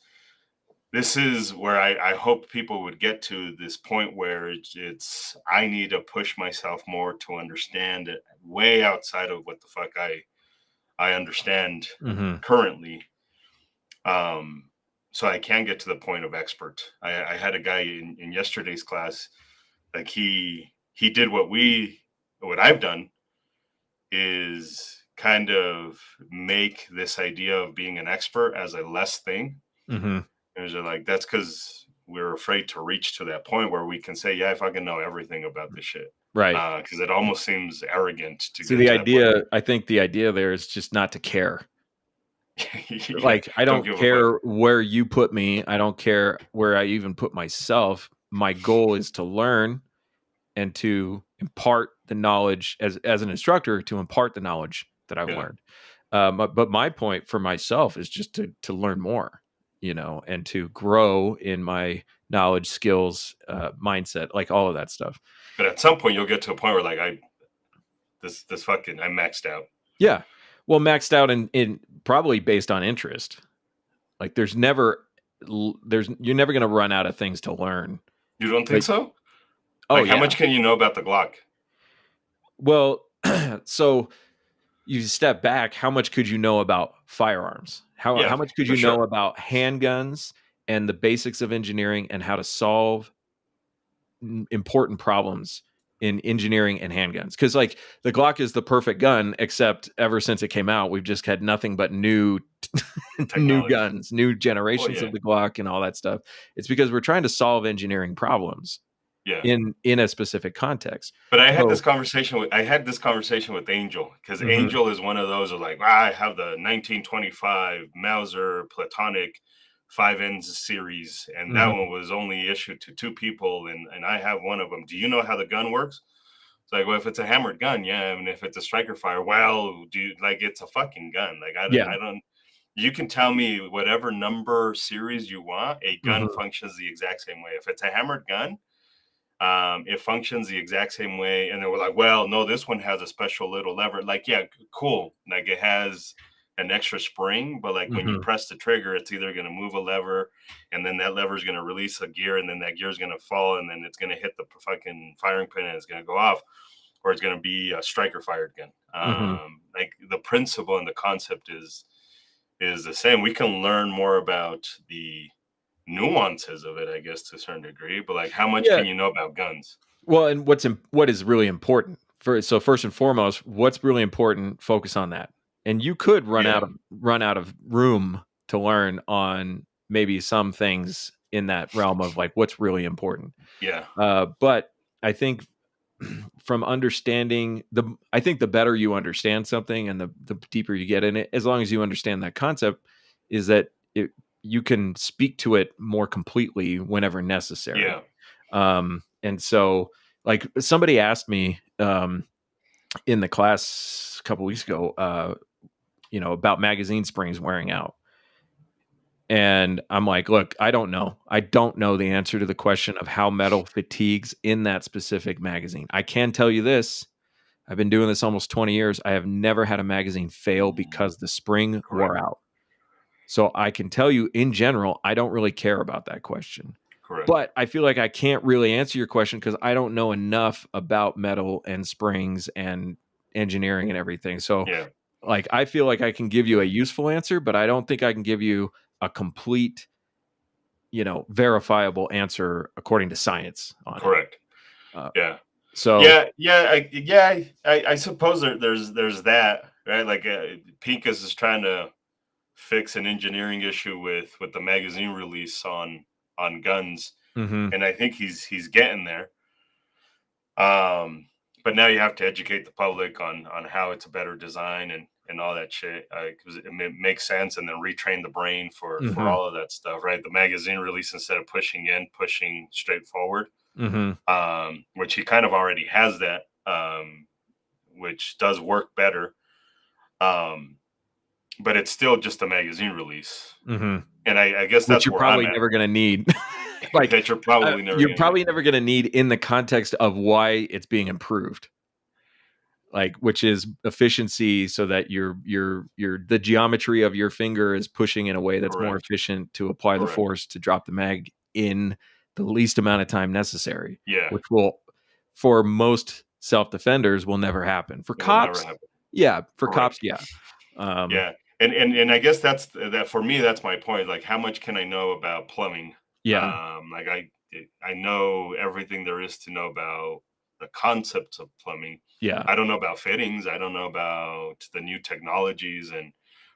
this is where I hope people would get to this point where it's I need to push myself more to understand it way outside of what the fuck I understand Mhm, currently. Um, so I can get to the point of expert. I had a guy in yesterday's class, like he did what I've done is kind of make this idea of being an expert as a less thing. mhm, And they're like, that's because we're afraid to reach to that point where we can say, yeah, I fucking know everything about this shit. right. Because it almost seems arrogant to So get to that point. I think the idea there is just not to care. Yeah, Like, I don't don't give a fuck. care where you put me. I don't care where I even put myself. My goal is to learn and to impart the knowledge as an instructor to impart the knowledge that I've Yeah, learned. But my point for myself is just to learn more, and to grow in my knowledge, skills, mindset, like all of that stuff. but at some point you'll get to a point where like this fucking I'm maxed out. Yeah. Well, maxed out in probably based on interest. Like you're never going to run out of things to learn. You don't think Like, so? oh Like, how yeah. much can you know about the Glock? Well, so you step back, how much could you know about firearms? How Yeah, much could for you know sure. about handguns and the basics of engineering and how to solve important problems in engineering and handguns? Because like the Glock is the perfect gun, except ever since it came out, we've just had nothing but new new Technology. guns, new Oh generations yeah, of the Glock and all that stuff. It's because we're trying to solve engineering problems yeah. in a specific context. But So I had this conversation with Angel because mhm, Angel is one of those of like, I have the 1925 Mauser Platonic 5N series, and that Mhm. one was only issued to 2 people, and I have one of them. Do you know how the gun works? It's like, well, if it's a hammered gun, yeah, and if it's a striker fire, well, dude, like it's a fucking gun. Like Yeah. I don't. You can tell me whatever number series you want. A gun Mhm. functions the exact same way. If it's a hammered gun, it functions the exact same way. And they were like, well, no, this one has a special little lever. Like, yeah, cool. Like it has an extra spring, but like when you Mhm. press the trigger, it's either going to move a lever, and then that lever is going to release a gear, and then that gear is going to fall, and then it's going to hit the fucking firing pin, and it's going to go off, or it's going to be a striker fired gun. Mhm. Like the principle and the concept is the same. We can learn more about the nuances of it, I guess, to a certain degree, but like how much Yeah. can you know about guns? Well, and what is really important so first and foremost, what's really important, focus on that. And you could Yeah, run out of room to learn on maybe some things in that realm of like what's really important. yeah, But I think from understanding I think the better you understand something and the deeper you get in it, as long as you understand that concept, is that you can speak to it more completely whenever necessary. yeah. And so, like, somebody asked me in the class a couple weeks ago, about magazine springs wearing out. And I'm like, look, I don't know. I don't know the answer to the question of how metal fatigues in that specific magazine. I can tell you this. I've been doing this almost 20 years. I have never had a magazine fail because the spring wore Correct, out. So I can tell you in general, I don't really care about that question. correct. But I feel like I can't really answer your question because I don't know enough about metal and springs and engineering and everything. So, Yeah, like, I feel like I can give you a useful answer, but I don't think I can give you a complete, verifiable answer according to science on it. correct. Uh, Yeah, so, yeah. I suppose there's that, right? Like Pincus is trying to fix an engineering issue with the magazine release on guns, mhm, and I think he's getting there. Um, but now you have to educate the public on how it's a better design and all that shit, because it makes sense, and then retrain the brain for mhm, all of that stuff, right? The magazine release, instead of pushing straight forward, mhm, which he kind of already has that, which does work better. Um, but it's still just a magazine release, mhm. and I guess Which that's you're where I'm probably at. never gonna need. Like, That you're probably never you're gonna need. probably never gonna need in the context of why it's being improved. Like, which is efficiency so that your the geometry of your finger is pushing in a way that's more Correct. efficient to apply the Correct. force to drop the mag in the least amount of time necessary, Yeah, which will, for most self-defenders, will never happen. For it will never cops, happen. yeah. For cops, Correct. yeah. Um, Yeah, and I guess that's that for me. That's my point. Like, how much can I know about plumbing? yeah, Like I know everything there is to know about the concepts of plumbing. yeah. I don't know about fittings. I don't know about the new technologies,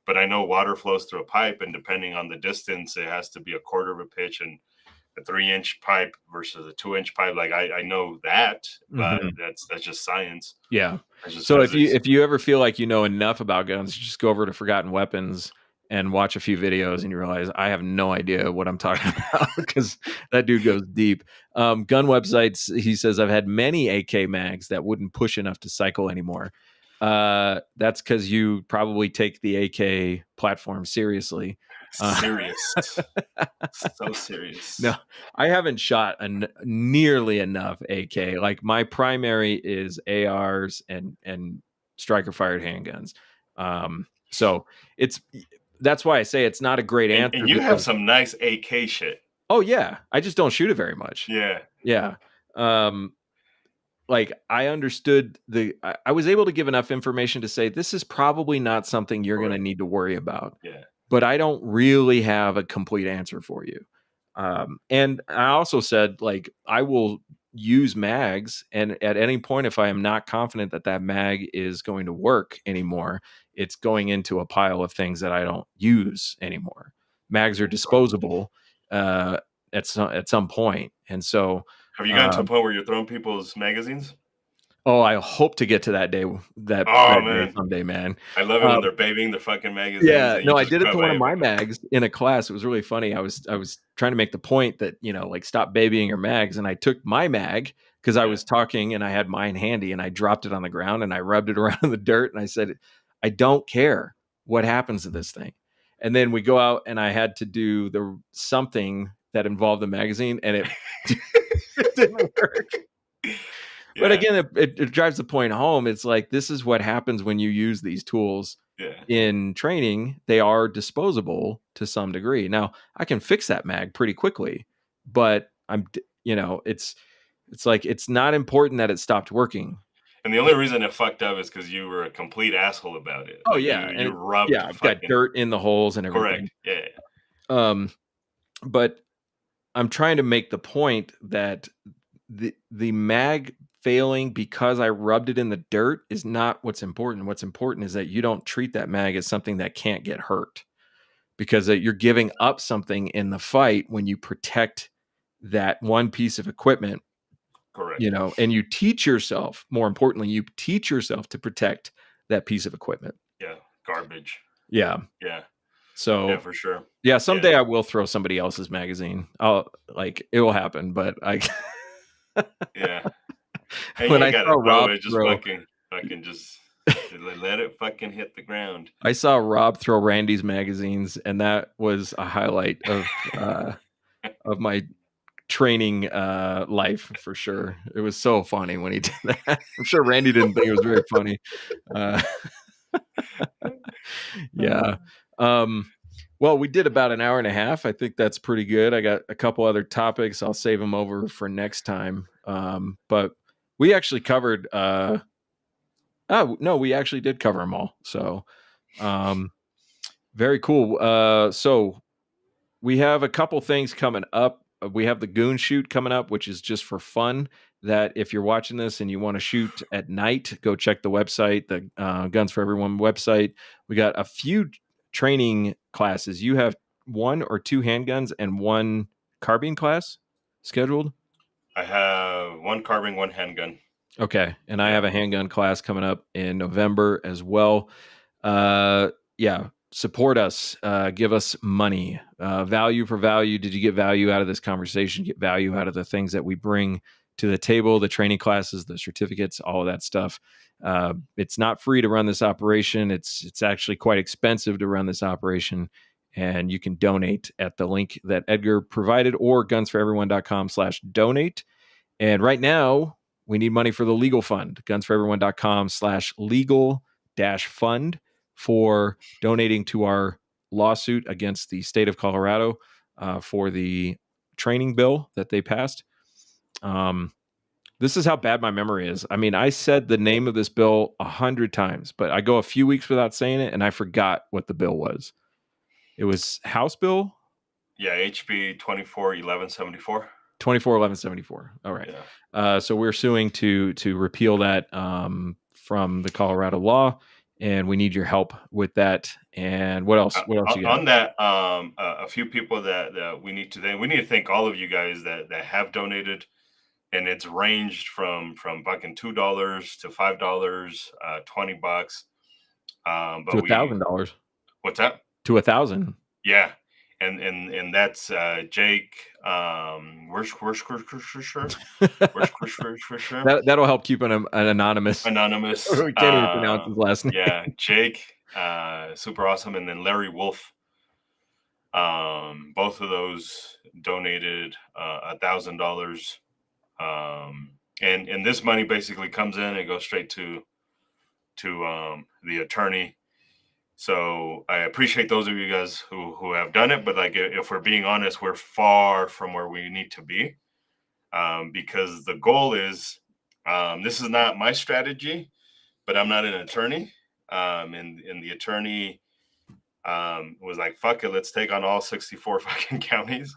but I know water flows through a pipe, and depending on the distance, it has to be a quarter of a pitch, and a 3-inch pipe versus a 2-inch pipe. Like I know that, but Mhm. that's just science. Yeah. That's just So physics. if you ever feel like you know enough about guns, just go over to Forgotten Weapons and watch a few videos and you realize I have no idea what I'm talking about because that dude goes deep. Gun websites, he says, I've had many AK mags that wouldn't push enough to cycle anymore. That's because you probably take the AK platform seriously. Uh, Serious. So no, serious. I haven't shot nearly enough AK. Like my primary is ARs and striker fired handguns. So it's that's why I say it's not a great And answer you have because some nice AK shit. oh yeah, I just don't shoot it very much. Yeah. Yeah. Um, like I understood I was able to give enough information to say this is probably not something you're going to Correct. need to worry about, Yeah. but I don't really have a complete answer for you. And I also said, like, I will use mags, and at any point, if I am not confident that that mag is going to work anymore, it's going into a pile of things that I don't use anymore. Mags are Correct. disposable uh, at some point, and so Have you gotten to uh, a point where you're throwing people's magazines? Oh, I hope to get to that day, Oh that day man, someday, man. I love it when Um, they're babying their fucking magazines yeah, and you no, I just did it grab to one of a my mags in a class. It was really funny. I was trying to make the point that, like, stop babying your mags, and I took my mag because I yeah. was talking and I had mine handy, and I dropped it on the ground and I rubbed it around in the dirt, and I said, "I don't care what happens to this thing." And then we go out and I had to do the something that involved the magazine, and it it didn't work. But Yeah, again, it drives the point home. It's like, this is what happens when you use these tools yeah. in training. They are disposable to some degree. Now, I can fix that mag pretty quickly, but it's like, it's not important that it stopped working. And the only reason it fucked up is because you were a complete asshole about it. Oh Like yeah, you and rubbed yeah, I've got fucking dirt in the holes and everything. correct. Yeah, Um, but I'm trying to make the point that the mag failing because I rubbed it in the dirt is not what's important. What's important is that you don't treat that mag as something that can't get hurt, because you're giving up something in the fight when you protect that one piece of equipment, correct. and you teach yourself, more importantly, you teach yourself to protect that piece of equipment. Yeah, garbage. Yeah. Yeah, yeah, So for sure. yeah, Yeah, someday I will throw somebody else's magazine. It will happen, but yeah. And you when ain't I gotta saw throw Rob it. Just throw fucking just let it fucking hit the ground. I saw Rob throw Randy's magazines, and that was a highlight of my training life for sure. It was so funny when he did that. I'm sure Randy didn't think it was very funny. Uh, yeah. Um, well, we did about an hour and a half. I think that's pretty good. I got a couple other topics. I'll save them over for next time. But we actually covered. Oh no, we actually did cover them all. So, very cool. So we have a couple things coming up. We have the Goon Shoot coming up, which is just for fun. That if you're watching this and you want to shoot at night, go check the website, the Guns for Everyone website. We got a few training classes. You have one or two handguns and one carbine class scheduled. I have one carbine, one handgun. Okay, and I Yeah, have a handgun class coming up in November as well. Yeah, support us. Give us money. Value for value. Did you get value out of this conversation? Get value out of the things that we bring to the table, the training classes, the certificates, all of that stuff. It's not free to run this operation. It's actually quite expensive to run this operation. And you can donate at the link that Edgar provided, or gunsforeveryone.com/donate. And right now, we need money for the legal fund, gunsforeveryone.com/legal-fund, for donating to our lawsuit against the state of Colorado for the training bill that they passed. This is how bad my memory is. I mean, I said the name of this bill 100 times, but I go a few weeks without saying it, and I forgot what the bill was. It was House Bill? yeah. HB 241174. 241174. All right. Yeah. So we're suing to repeal that from the Colorado law, and we need your help with that. And what else? What else you got? On that, a few people that we need to thank. We need to thank all of you guys that have donated, and it's ranged from fucking $2 to $5, $20. To But $1,000. What's that? To 1,000. Yeah, and that's Jake. Where's That'll help keep an anonymous. anonymous? We can't even pronounce his last name. Yeah, Jake, super awesome, and then Larry Wolf. Both of those donated $1,000. And this money basically comes in. It goes straight to the attorney. So I appreciate those of you guys who have done it, but like, if we're being honest, we're far from where we need to be, because the goal is, this is not my strategy, but I'm not an attorney, and the attorney was like, "Fuck it, let's take on all 64 fucking counties."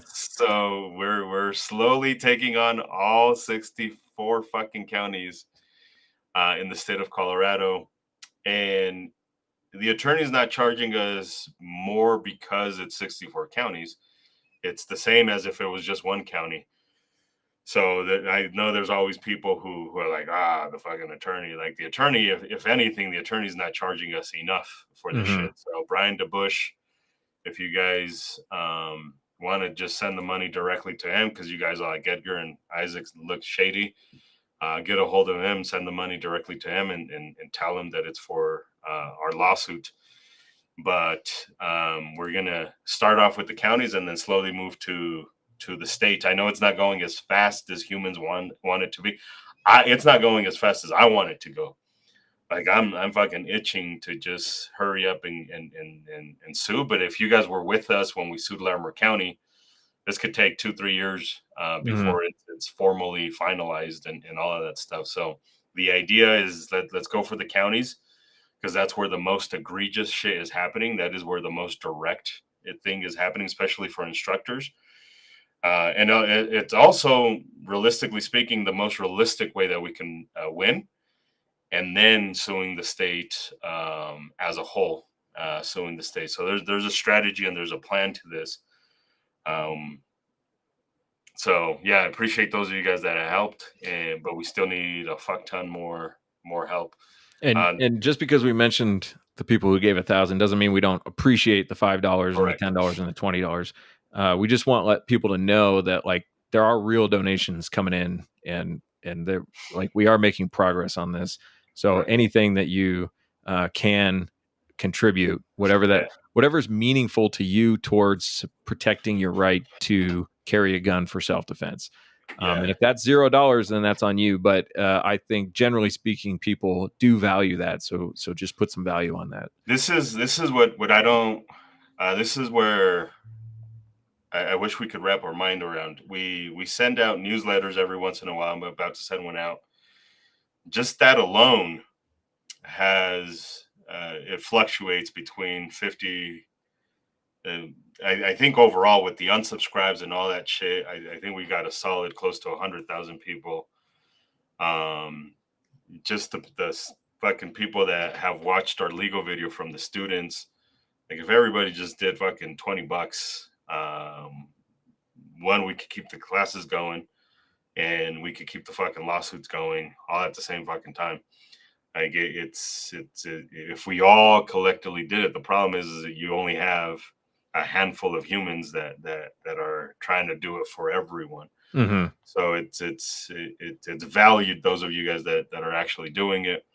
So we're slowly taking on all 64 fucking counties in the state of Colorado, and the attorney is not charging us more because it's 64 counties. It's the same as if it was just one county. So that I know there's always people who are like, the fucking attorney. Like the attorney, if anything, the attorney's not charging us enough for this Mm-hmm. shit. So Brian DeBush, if you guys want to just send the money directly to him, because you guys are like Edgar and Isaac look shady, get a hold of him, send the money directly to him, and tell him that it's for our lawsuit. But we're gonna start off with the counties and then slowly move to the state. I know it's not going as fast as humans want it to be. It's not going as fast as I want it to go. Like I'm fucking itching to just hurry up and sue. But if you guys were with us when we sued Larimer County, this could take 2-3 years Mm-hmm. before it's formally finalized and all of that stuff. So the idea is let's go for the counties, because that's where the most egregious shit is happening. That is where the most direct thing is happening, especially for instructors. And it's also, realistically speaking, the most realistic way that we can win. And then suing the state as a whole, suing the state. So there's a strategy and there's a plan to this. So yeah, I appreciate those of you guys that have helped, but we still need a fuck ton more help. And just because we mentioned the people who gave 1,000 doesn't mean we don't appreciate the $5 and the Correct. $10 and the $20. We just want let people to know that like there are real donations coming in, and they're like we are making progress on this. So Right. anything that you can contribute, whatever's meaningful to you towards protecting your right to carry a gun for self-defense. And if that's $0, then that's on you. But I think generally speaking, people do value that. So just put some value on that. This is what I don't. This is where I wish we could wrap our mind around. We send out newsletters every once in a while. I'm about to send one out. Just that alone has it fluctuates between 50. I think overall with the unsubscribes and all that shit, I think we got a solid close to 100,000 people. Just the fucking people that have watched our legal video from the students. Like if everybody just did fucking $20, one, we could keep the classes going, and we could keep the fucking lawsuits going all at the same fucking time. Like it's if we all collectively did it. The problem is that you only have a handful of humans that are trying to do it for everyone. Mm-hmm. So it's valued, those of you guys that are actually doing it.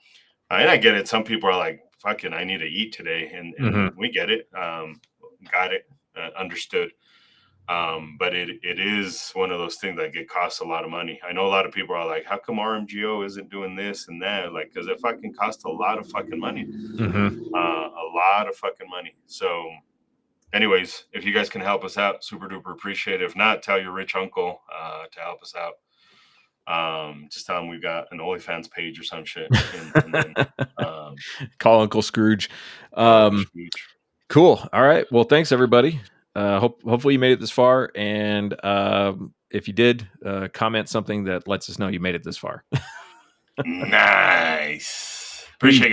And I get it. Some people are like, fucking, I need to eat today. And we get it. Got it. Understood. But it is one of those things that it costs a lot of money. I know a lot of people are like, how come RMGO isn't doing this and that? Like, because it fucking costs a lot of fucking money. A lot of fucking money. So anyways, if you guys can help us out, super duper appreciate it. If not, tell your rich uncle to help us out. Just tell him we've got an OnlyFans page or some shit. And then, call Uncle Scrooge. Cool. All right. Well, thanks everybody. Hopefully you made it this far. And if you did, comment something that lets us know you made it this far. Nice. Appreciate it.